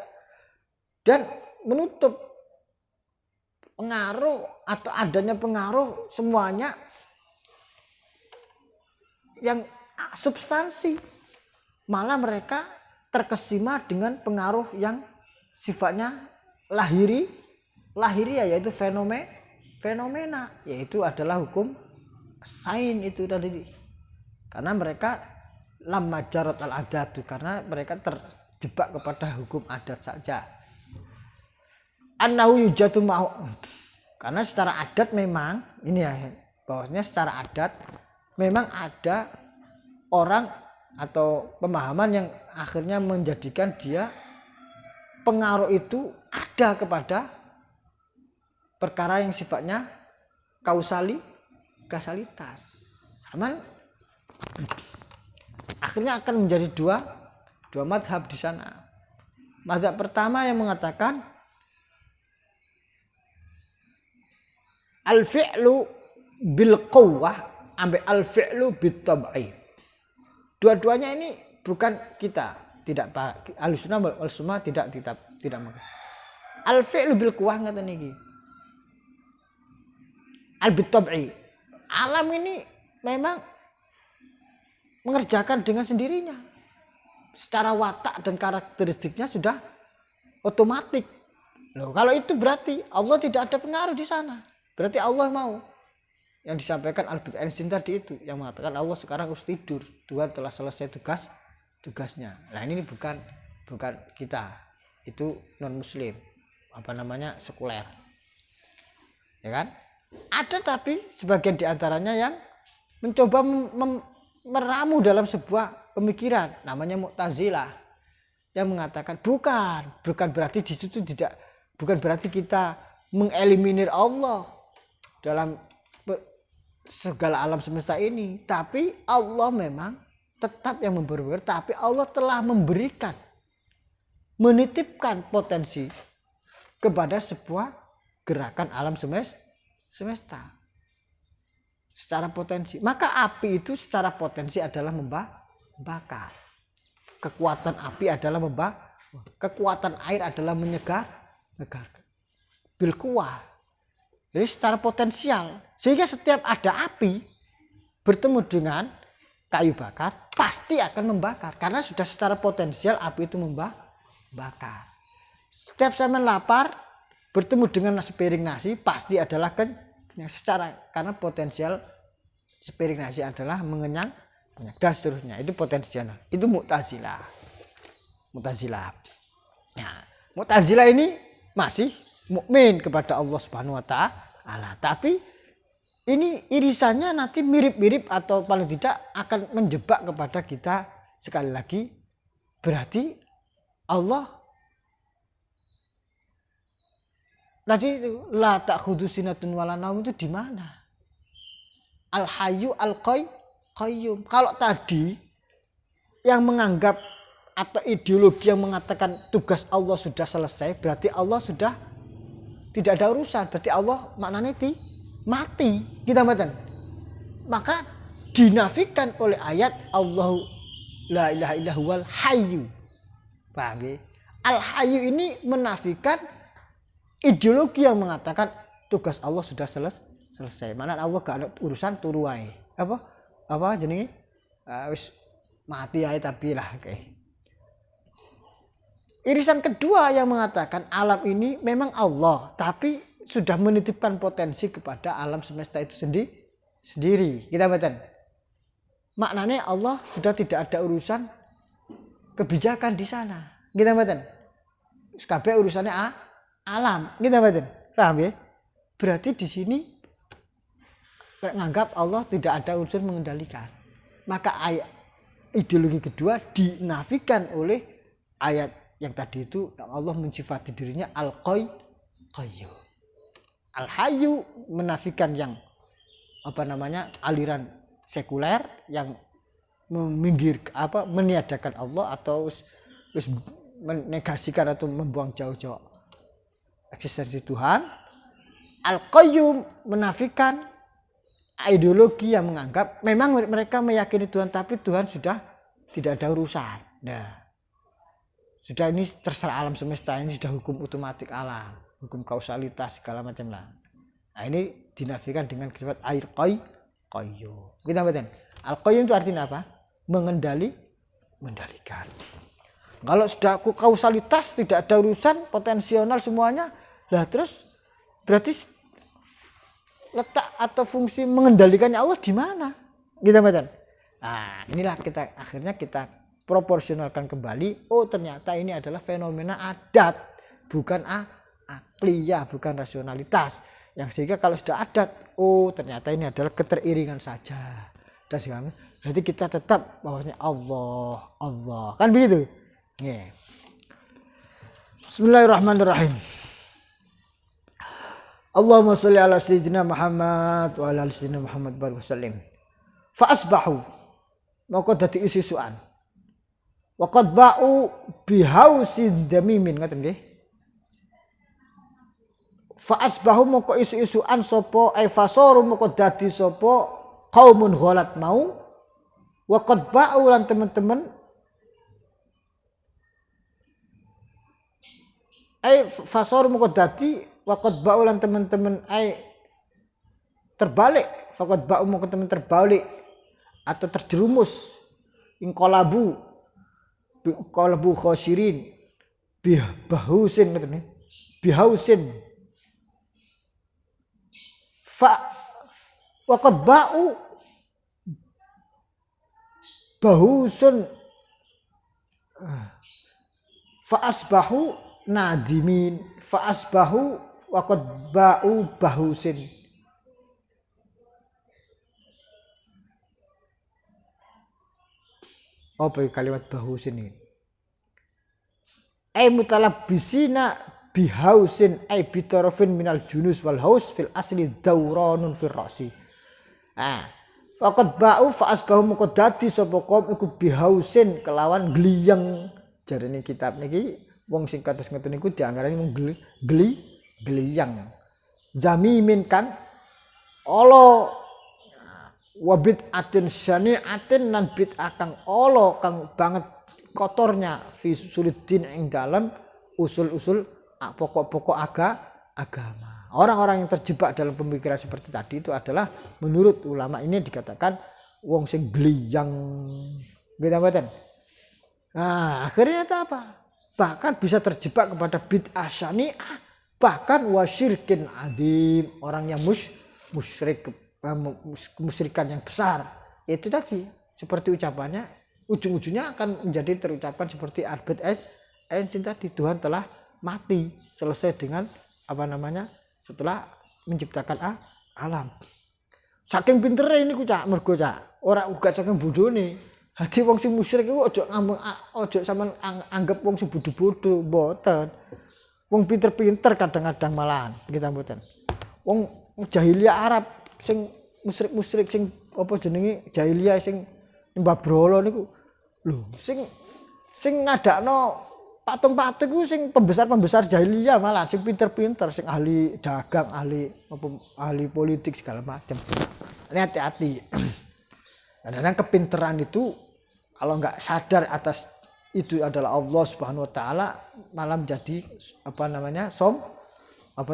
dan menutup pengaruh atau adanya pengaruh semuanya yang substansi, malah mereka terkesima dengan pengaruh yang sifatnya lahiriah, yaitu fenomena, yaitu adalah hukum sains itu tadi, karena mereka lamma jarat al adatu, karena mereka terjebak kepada hukum adat saja. Annahu yujatu ma'u, karena secara adat memang ini ya, bahwasanya secara adat memang ada orang atau pemahaman yang akhirnya menjadikan dia pengaruh itu ada kepada perkara yang sifatnya kausalitas. Sama akhirnya akan menjadi dua madhab di sana. Madhab pertama yang mengatakan al-fi'lu bil quwwah ambil al-fi'lu bit tab'i. Dua-duanya ini bukan kita, tidak Pak. Ahlussunnah wal Jamaah tidak al-fi'lu bil quwwah ngaten iki. Al-bit tab'i. Alam ini memang mengerjakan dengan sendirinya. Secara watak dan karakteristiknya sudah otomatis. Loh, kalau itu berarti Allah tidak ada pengaruh di sana. Berarti Allah mau. Yang disampaikan Albert Einstein tadi itu, yang mengatakan Allah sekarang harus tidur, Tuhan telah selesai tugasnya. Nah ini bukan kita, itu non muslim, sekuler, ya kan? Ada tapi sebagian diantaranya yang mencoba meramu dalam sebuah pemikiran, namanya Mu'tazilah, yang mengatakan bukan berarti di situ bukan berarti kita mengeliminir Allah dalam segala alam semesta ini, tapi Allah memang tetap yang memberi, tapi Allah telah menitipkan potensi kepada sebuah gerakan alam semesta secara potensi. Maka api itu secara potensi adalah membakar. Kekuatan api adalah kekuatan air adalah menyegar. Bil quwwah. Jadi secara potensial, sehingga setiap ada api bertemu dengan kayu bakar pasti akan membakar, karena sudah secara potensial api itu membakar. Setiap sampean lapar bertemu dengan sepiring nasi pasti adalah karena potensial sepiring nasi adalah mengenyang dan seterusnya. Itu potensial. Itu Mu'tazilah. Nah, Mu'tazilah ini masih mukmin kepada Allah Subhanahu wa taala, tapi ini irisannya nanti mirip-mirip atau paling tidak akan menjebak kepada kita. Sekali lagi, berarti Allah tadi itu la ta'khudhu sinatun wala naum itu di mana? Al-hayyu al-qayyum. Kalau tadi yang menganggap atau ideologi yang mengatakan tugas Allah sudah selesai, berarti Allah sudah tidak ada urusan, berarti Allah maknanya mati, kita baca. Maka dinafikan oleh ayat Allahu la ilaha illa huwal hayyu. Paham ya? Al hayyu ini menafikan ideologi yang mengatakan tugas Allah sudah selesai. Mana Allah gak ada urusan turu wae. Apa jenenge? Wis mati ae tapi lah kayak. Irisan kedua yang mengatakan alam ini memang Allah, tapi sudah menitipkan potensi kepada alam semesta itu sendiri. Kita baca. Maknanya Allah sudah tidak ada urusan kebijakan di sana. Kita baca. Kabeh urusannya alam. Kita baca. Paham ya? Berarti di sini menganggap Allah tidak ada unsur mengendalikan. Maka ayat ideologi kedua dinafikan oleh ayat yang tadi itu Allah mensifati dirinya Al-Qayyum. Al-Hayyu menafikan yang aliran sekuler yang meniadakan Allah atau menegasikan atau membuang jauh-jauh eksistensi Tuhan. Al-Qayyum menafikan ideologi yang menganggap memang mereka meyakini Tuhan tapi Tuhan sudah tidak ada urusan. Nah, sudah ini terserah alam semesta, ini sudah hukum otomatik alam, hukum kausalitas segala macam lah. Nah, ini dinafikan dengan kalimat Qayyum. Kita baca. Al-Qayyum itu artinya apa? Mendalikan. Kalau sudah kausalitas tidak ada urusan, potensional semuanya, lah terus berarti letak atau fungsi mengendalikannya Allah di mana? Kita baca. Nah, inilah akhirnya kita proporsionalkan kembali. Oh, ternyata ini adalah fenomena adat, bukan akliyah, bukan rasionalitas. Yang sehingga kalau sudah adat, oh ternyata ini adalah keteriringan saja. Dan segala. Berarti kita tetap bahwasanya Allah. Kan begitu? Yeah. Bismillahirrahmanirrahim. Allahumma sholli ala sayyidina Muhammad wa ala ali sayyidina Muhammad wa sallim. Fa asbahu maka dadi isi suan. Wa qad ba'u bihausin damimin ngoten nggih. Fa asbahu moko isu-isuan sapa ai fasaru moko dadi sapa qaumun ghalat mau wa qad ba'u lan teman-teman ai fasaru moko dadi wa qad ba'u lan teman-teman ai terbalik faqad ba'u moko teman terbalik atau terjerumus ingqalabu khosirin bihausin ngoten bihausin fa waqad ba'u bahusun fa asbahu nadimin fa asbahu waqad ba'u bahusin. Apa kalimat bahusin ini? Ai mutalabbisina bihausin ai bitarafin minal junus wal haus fil asli dauranun fil ra'si. Faqad ba'u fa asbahu moko dadi sapa kaum iku bihausin kelawan gliyang. Jarene kitab niki wong sing kados ngoten niku diangarani mung gliyang. Jamimin kang ala wabit atin syani'atin nan bid'ah kang ala kang banget kotornya fi sulidin ing dalam usul-usul pokok-pokok agama. Orang-orang yang terjebak dalam pemikiran seperti tadi itu adalah menurut ulama ini dikatakan wong sing gliyang. Gitu mboten? Nah, akhirnya itu apa? Bahkan bisa terjebak kepada bid'ah syani'ah, bahkan wasyirkin adzim, orang yang musyrikan yang besar. Itu tadi seperti ucapannya ujung-ujungnya akan menjadi terucapan seperti Albert Einstein tadi, Tuhan telah mati, selesai dengan setelah menciptakan alam. Saking pintere ini ku cak mergo cak ora uga saking bodhone. Hati wong sing musyrik iku aja sampean anggap wong sing bodho-bodho, mboten. Wong pinter-pinter kadang-kadang malahan kita mboten. Wong jahiliyah Arab sing musyrik-musyrik sing apa jenenge jahiliyah sing nyembah brala niku lho sing ngadakno patung-patung iku sing pembesar-pembesar jahiliyah malah sing pinter-pinter sing ahli dagang, ahli politik segala macam. Ini hati-hati. Kadang-kadang kepinteran itu kalau enggak sadar atas itu adalah Allah Subhanahu wa taala malah menjadi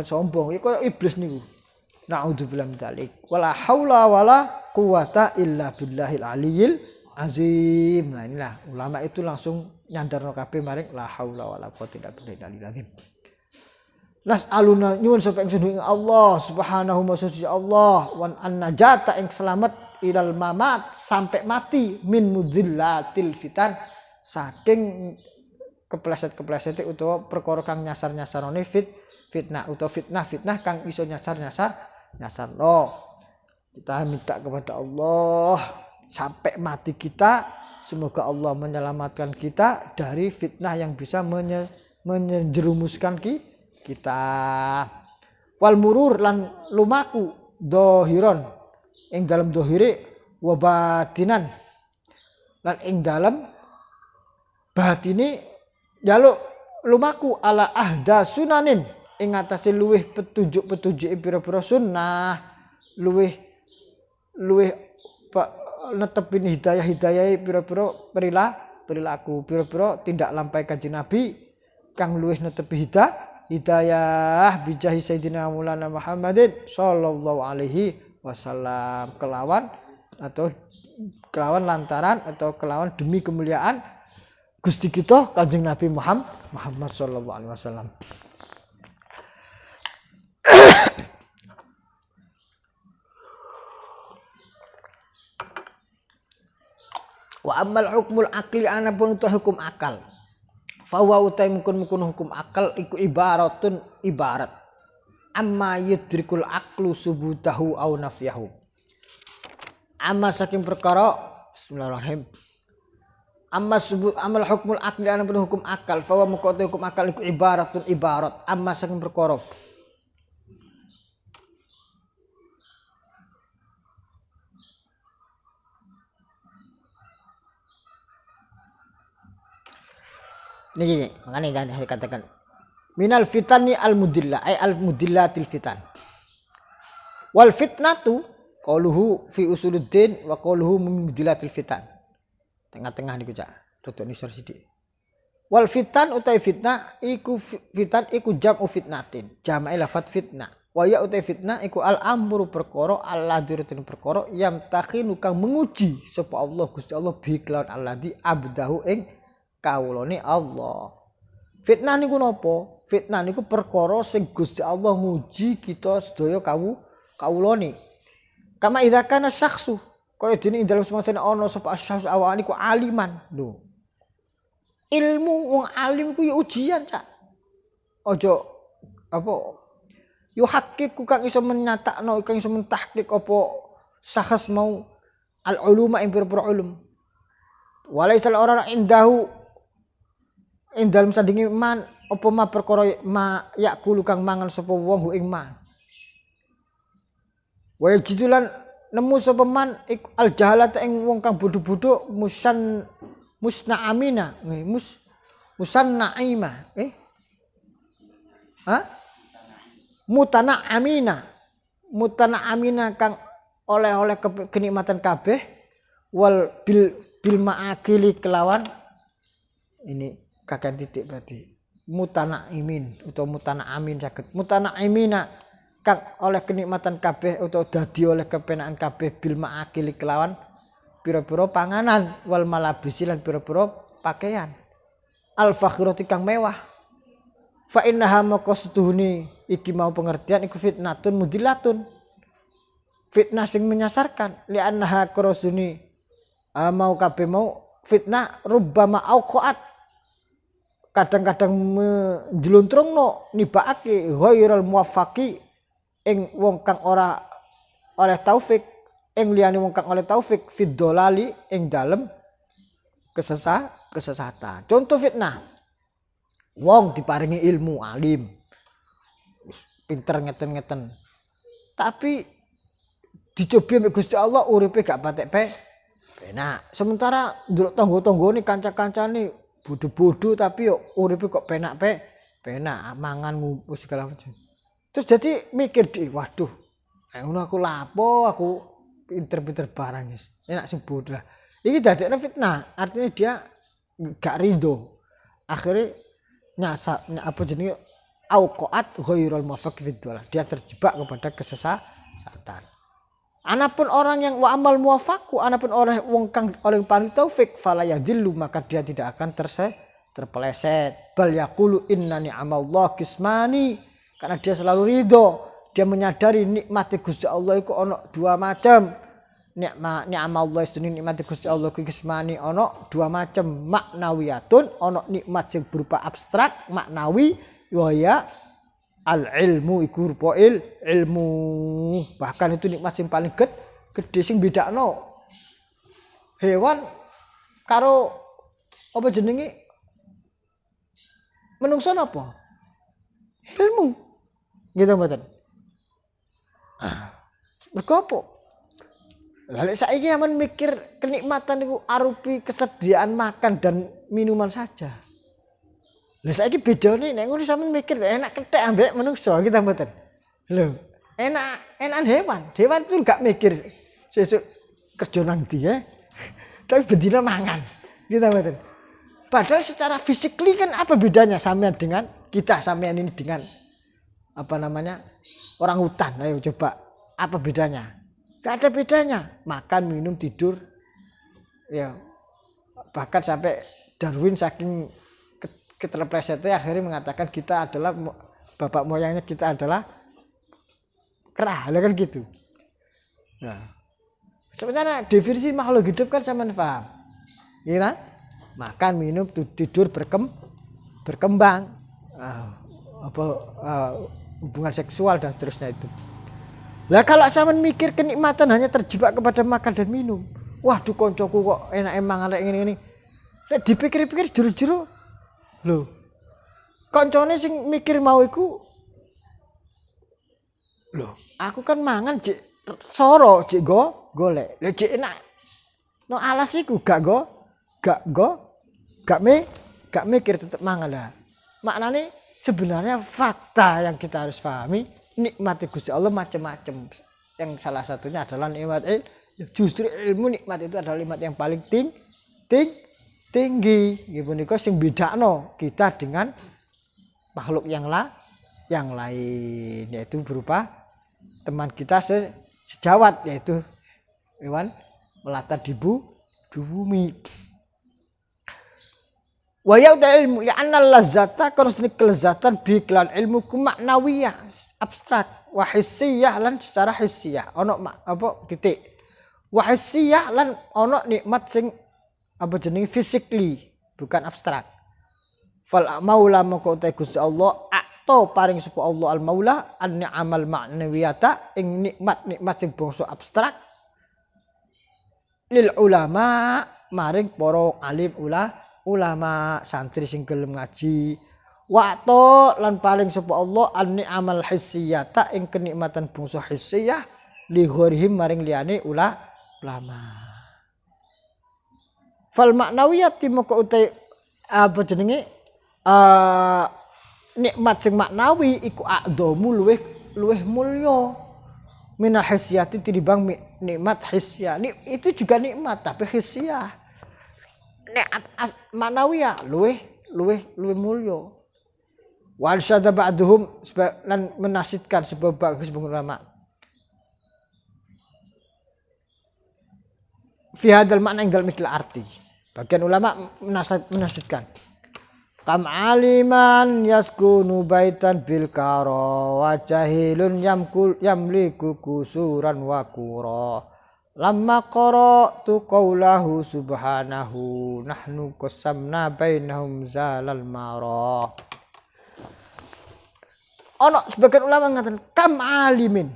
sombong. Iku koyo iblis niku. Na'udzubillah min dzalik. Wala haula wala quwata illa billahil aliyyil azim. Nah inilah ulama itu langsung nyandarno kabeh maring la haula wala quwwata illa billah. Nas'aluna nyuwun sapa ingsun ing Allah subhanahu wa ta'ala Allah wan an-najata ing selamat ilal mamat sampai mati min mudzillatil fitan saking kepleset-kepleset utawa perkara kang nyasar-nyasarane fitnah utawa fitnah kang iso nyasar-nyasarno. Kita minta kepada Allah sampai mati kita semoga Allah menyelamatkan kita dari fitnah yang bisa menjerumuskan kita. Wal murur lan lumaku dohiron ing dalam dohire wa batinan lan ing dalam batine jaluk lumaku ala ahda sunanin ing atase luweh petunjuk-petunjuk pira-pira sunnah luweh netepin hidayah pira-pira perilaku pira-pira tindak lampah Kanjeng Nabi kang luweh netepi hidayah bijahi Sayyidina Maulana Muhammadin sallallahu alaihi wasallam kelawan lantaran atau kelawan demi kemuliaan Gusti kita Kanjeng Nabi Muhammad sallallahu alaihi wasallam. Wa ammal hukmul aqli anapun itu hukum akal. Fawa utai mukun hukum akal iku ibarat amma yudrikul aqlu subutahu au nafyahu. Amma saking perkara bismillahirrahmanirrahim. Amal hukmul aqli anapun hukum akal fawa mukun hukum akal iku ibarat amma saking perkara ini makanya saya katakan minal fitani al mudillah ay al mudillatil fitan wal fitnatu qauluhu fi usuluddin wa qauluhu min mudillatil fitan tengah-tengah niku cak rodok nisor sithik wal fitan utai fitnah iku jam'u fitnatin jama'i lafat fitnah wa ya utai fitnah iku al amru perkara alladhiratin perkara yam takhinu kang menguji sapa Allah Gusti Allah bi kelawan alladhi abdahu ing kawulane Allah. Fitnah niku napa? Fitnah niku perkara sing Gusti Allah nguji kita sedaya kawulane. Kama idza kana syakhsu kaya dene ing dalem semangsa ana sapa syakhs awake niku aliman. Lho. Ilmu wong alim ku ya ujian, Cak. Aja apa yo hakiku kang iso menyatakno kang iso mentahqiq apa syakhs mau al uluma ing pira-pira ulum. Walaisal ora indahu ing dalem sandinge man apa ma perkara ma yakulu kang mangan sapa wong ing ma wa jidulan nemu sapa man al jahalat ing wong kang bodho-bodho musna'amina musannaima mutana'amina kang oleh-oleh kenikmatan kabeh wal bil ma'akili kelawan ini kakek titik berarti mutanaimin atau mutanaamin saged mutanaimina kang oleh kenikmatan kabeh atau dadi oleh kepenaan kabeh bil maakil kelawan pira-pira panganan wal malabisi lan pira-pira pakaian al fakhirati kang mewah fa innaha maqastuhuni iki mau pengertian iku fitnatun mudilatun fitnah sing menyasarkan li annaha qarasuni mau kabeh mau fitnah rubbama auqat kadang-kadang menjeluntrungno nibake ghairal muwaffaqi ing wong kang ora oleh taufik ing liyane wong kang oleh taufik fid dolali ing dalem kesesatan. Contoh fitnah. Wong diparingi ilmu alim. Pinter ngeten-ngeten. Tapi dicobi mbek Gusti Allah uripe gak patek penak. Sementara ndelok tangga-tanggane kanca-kancane bodoh-bodoh tapi yo uripe kok penak mangan ngumpul segala macam. Terus jadi mikir di waduh ngono aku lapo aku pinter-pinter barang wis enak sing bodoh. Iki dadekne fitnah artinya dia gak rido akhirnya apa jenenge auqat ghairul muwaffaq fi dia terjebak kepada kesesatan. Anapun orang yang wa amal muwafaku, anapun orang wong kang oleh paring taufik fala yadillu, maka dia tidak akan terpeleset. Bal yaqulu innani amallah kismani, karena dia selalu ridho, dia menyadari nikmat Gusti Allah iku ono dua macam. Ni'mallah itu nikmat Gusti Allah iku kismani ono dua macam, maknawiyatun, ono nikmat yang berupa abstrak maknawi, ya al ilmu iku rupa ilmu, bahkan itu nikmat sing paling gede sing bedakno hewan karo apa jenenge menungso napa ilmu gitu mboten. Mergo apa? Lah lek saiki aman mikir kenikmatan iku arupi kesediaan makan dan minuman saja. Lah saiki bedane nek ngono sampean mikir enak kethek ambek menungso kita mboten. Lho, enakan hewan. Hewan itu enggak mikir sesuk kerja nang ndi ya. Tapi bedina mangan. Kita mboten. Padahal secara fisikly kan apa bedanya sampean dengan kita, sampean ini dengan apa namanya? Orang hutan. Ayo coba apa bedanya? Enggak ada bedanya. Makan, minum, tidur. Ya. Bahkan sampai Darwin saking keterplesetnya akhirnya mengatakan kita adalah bapak moyangnya kita adalah kera, kan gitu. Nah, sebenarnya definisi makhluk hidup kan sampean paham, ya? Makan, minum, tidur, berkembang, hubungan seksual dan seterusnya itu. Lah kalau sampean mikir kenikmatan hanya terjebak kepada makan dan minum, waduh koncoku kok enak emang arek ngene-ngene. Lek dipikir-pikir jero-jero lho, koncone sing mikir mau iku lho, aku kan mangan jek soro jek golek. Lha jek enak. No alas iku gak mikir tetep mangan lah. Maknane sebenarnya fakta yang kita harus pahami, nikmat Gusti Allah macam-macam. Yang salah satunya adalah nikmat justru ilmu, nikmat itu adalah nikmat yang paling tinggi, nggih punika sing bedakno kita dengan makhluk yang lain, yaitu berupa teman kita sejawat, yaitu hewan melata di bumi. Wa ya'ta ilmu li'anna lazzata karena kelezatan bi kelan ilmu ku maknawiyah abstrak wa hissiyah lan secara hissiyah ono apa titik wa hissiyah lan ono nikmat sing apa jenenge physically bukan abstrak. Fal maula moko te Gusti Allah atau paring sapa Allah al maula an ni'amal ma'nawiyata ing nikmat sing bangsa abstrak lil ulama maring para alim ulama santri sing gelem ngaji. Waktu lan paring sapa Allah an ni'amal hissiyata ing kenikmatan bangsa hissiyah li ghairihim maring liyane ulama. Fal maknawiyat moko utai apa jenenge nikmat sing maknawi iku a'dhamu luweh mulya minal hissiyati tinimbang nikmat hissiyah. Itu juga nikmat tapi hissiyah. Nek maknawiyah luweh mulya. Wa arsyada ba'dhum lan menasidkan sebab bagus ulama. Fi hadal makna ing dalem iki arti. Bagian ulama menasidkan. Kam aliman yaskunu baitan bil karo wa jahilun yamliku kusuran wa qura. Lamma qara'tu qaulahu subhanahu nahnu qasamna bainahum zalal mara. Ono sebagian ulama ngatakan kam alimin.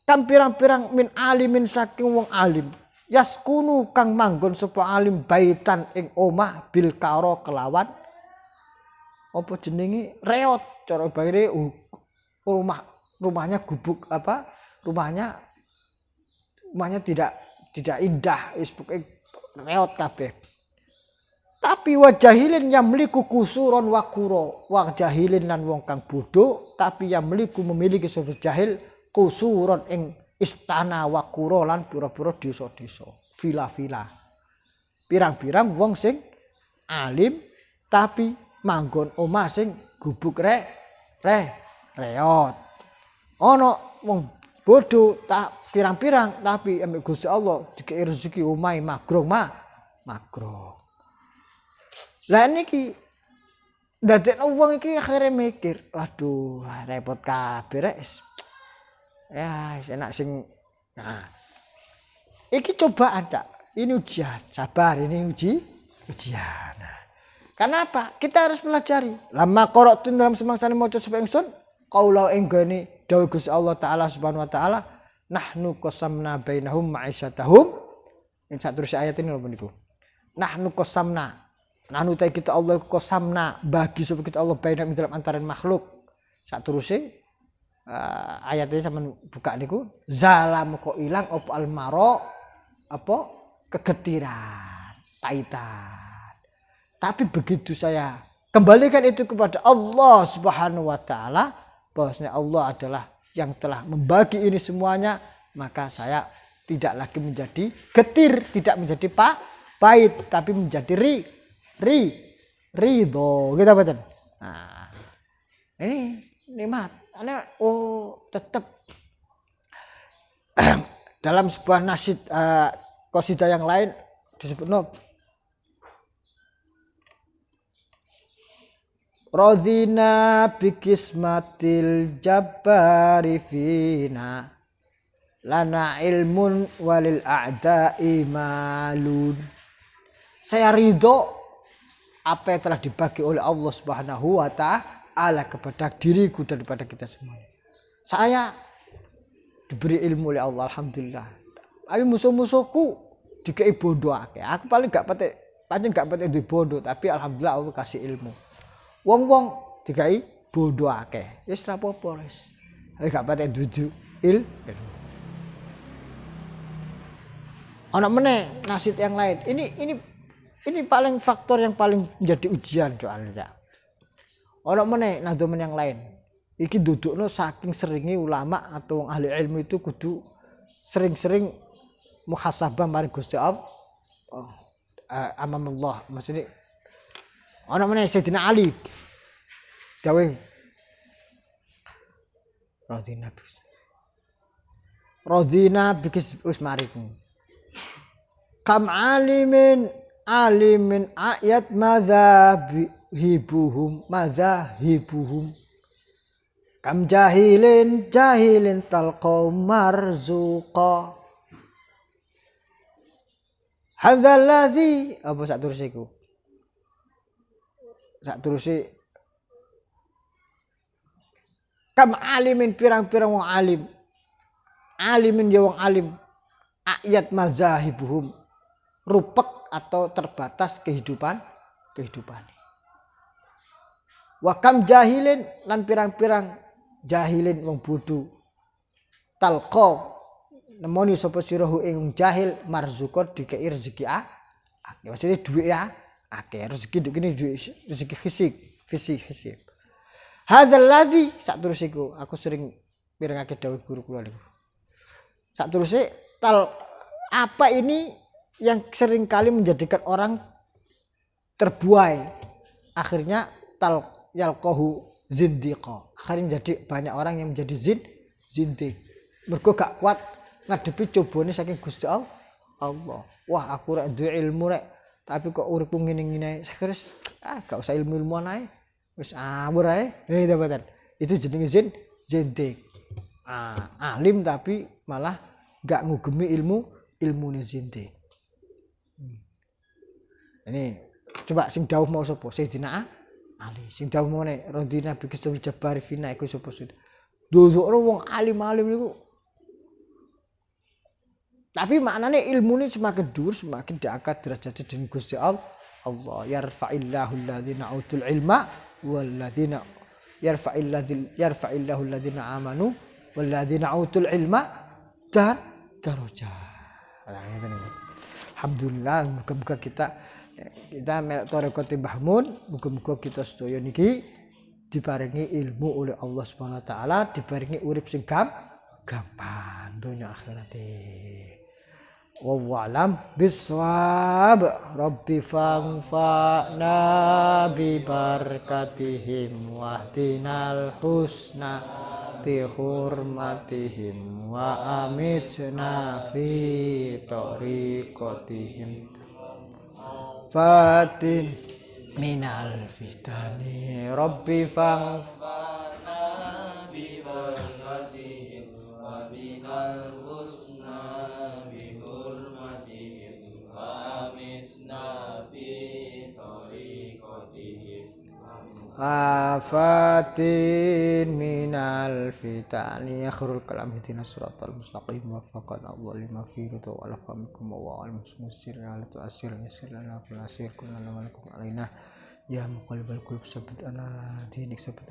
Kam pirang-pirang min alimin saking wong alim. Yaskunu kang manggon sapa alim baitan ing omah bil karo kelawan apa jenenge reot cara bahire rumahnya gubuk apa rumahnya tidak indah wis pokoke reot kabeh. Tapi wajahilin yamliku kusuron wa qura wa jahilin lan wong kang bodoh tapi yamliku memiliki sapa jahil kusuron ing istana wa qura lan pura-pura desa-desa, vila-vila. Pirang-pirang wong sing alim tapi manggon omah sing gubuk reot. Ana wong bodoh tak pirang-pirang tapi ambek Gusti Allah dikei rezeki umai magrong magrong. Lah niki dadekno wong iki akhire mikir, waduh repot kabeh rek. Ya enak sing nah. Iki cobaan tak. Ini ujian, sabar ini ujian. Nah, kenapa? Kita harus pelajari. Lama qara'tun dalam semangsane maca sapa ingsun qaula enggane dawuh Gusti Allah taala subhanahu wa taala nahnu qasamna bainahum ma'isyatahum. Ini satu ayat ini lho niku. Nahnu qasamna. Nahnu ta kita Allah qasamna bagi sapa kita Allah bainahum dalam antaran makhluk. Sateruse ayatnya sampean buka niku zalam kok ilang apa almaro apa kegetiran, pahitan. Tapi begitu saya kembalikan itu kepada Allah Subhanahu wa taala, bahwasanya Allah adalah yang telah membagi ini semuanya, maka saya tidak lagi menjadi getir, tidak menjadi pahit, tapi menjadi ridho. Kita baca. Nah, ini nikmat. Tetap dalam sebuah nasyid qasidah yang lain disebut radina bikismatil jabbari fina lana ilmun walil a'da'i malun. Saya ridho apa yang telah dibagi oleh Allah Subhanahu wa taala kepada diriku dan kepada kita semuanya. Saya diberi ilmu oleh Allah, alhamdulillah. Tapi musuh-musuhku dikei bodoh akeh. Aku paling gak patek duwe bodoh, tapi alhamdulillah Allah kasih ilmu. Wong-wong dikei bodoh akeh. Wis ra apa-apa wis. Tapi gak patek duwe ilmu. Ana meneh nasid yang lain. Ini paling faktor yang paling menjadi ujian soalnya. Ana meneh nadzomen yang lain. Iki dudukno saking seringi ulama atau ahli ilmu itu kudu sering-sering muhasabah mari Gusti Allah amamullah. Maksudnya ana meneh Sayyidina Ali dawuh radina bikis usmarikum kam alimin ayat madzahibuhum kam jahilin talqaw marzuqa hadzal ladzi apa sak terusé kam alimin pirang-pirang wong alimin ya wong alim ayat mazahibuhum rupek atau terbatas kehidupan wa kam jahilin lan pirang-pirang jahilin wong bodho talqa nemoni sapa sirahu ing jahil marzuqat dikei rezeki akeh maksudnya duit ya akeh rezeki dikene rezeki fisik hadzal ladzi saterusé aku sering mirengake dawuh guru kula niku saterusé apa ini yang sering kali menjadikan orang terbuai akhirnya yalqahu zindiqa akhirnya jadi banyak orang yang menjadi zindiq mergo gak kuat ngadepi cobane saking Gusti Allah. Wah aku rek duwe ilmu rek tapi kok uripku ngene-ngene ae gak usah ilmu-ilmuan ae wis awur ae itu jenenge zindiq alim tapi malah gak ngugemi ilmune zindiq. Ini coba sing dawuh mau sapa Sayyidina Ali sing dawuh meneh radina bikis jabbar fina iku sapa sud dozokno wong alim-alim niku tapi maknanya ilmu ini semakin dur semakin diangkat derajatnya dengan Gusti Allah yarfa'illahu alladhina utul ilma walladhina yarfa'illahu alladhina amanu walladhina utul ilma darajat. Alhamdulillah muga-muga kita melok tarekat Mbah Mun, muga-muga kita sedaya niki diparingi ilmu oleh Allah Subhanahu wa taala, diparingi urip sing gampang dunya akhirat. Wallahu alam bisawab. Rabbi fanfa'na bi barakatihim wahdinal husna hurmatihim wa amitna fi tariqatihim fatin minal fitani rabbi fa'fana bi barakatihim wa binal husna bi hurmatihim wa amitna fi tariqatihim afatin minal fitani akhrul kalam hitina suratal mustaqim wa faqana Allah lima fi ridha wa alfamikum wa al musir ala tu'asir yasir lana fil asir kunna malakum alaina ya muqallibal qulub sabbit ana dinik sabbit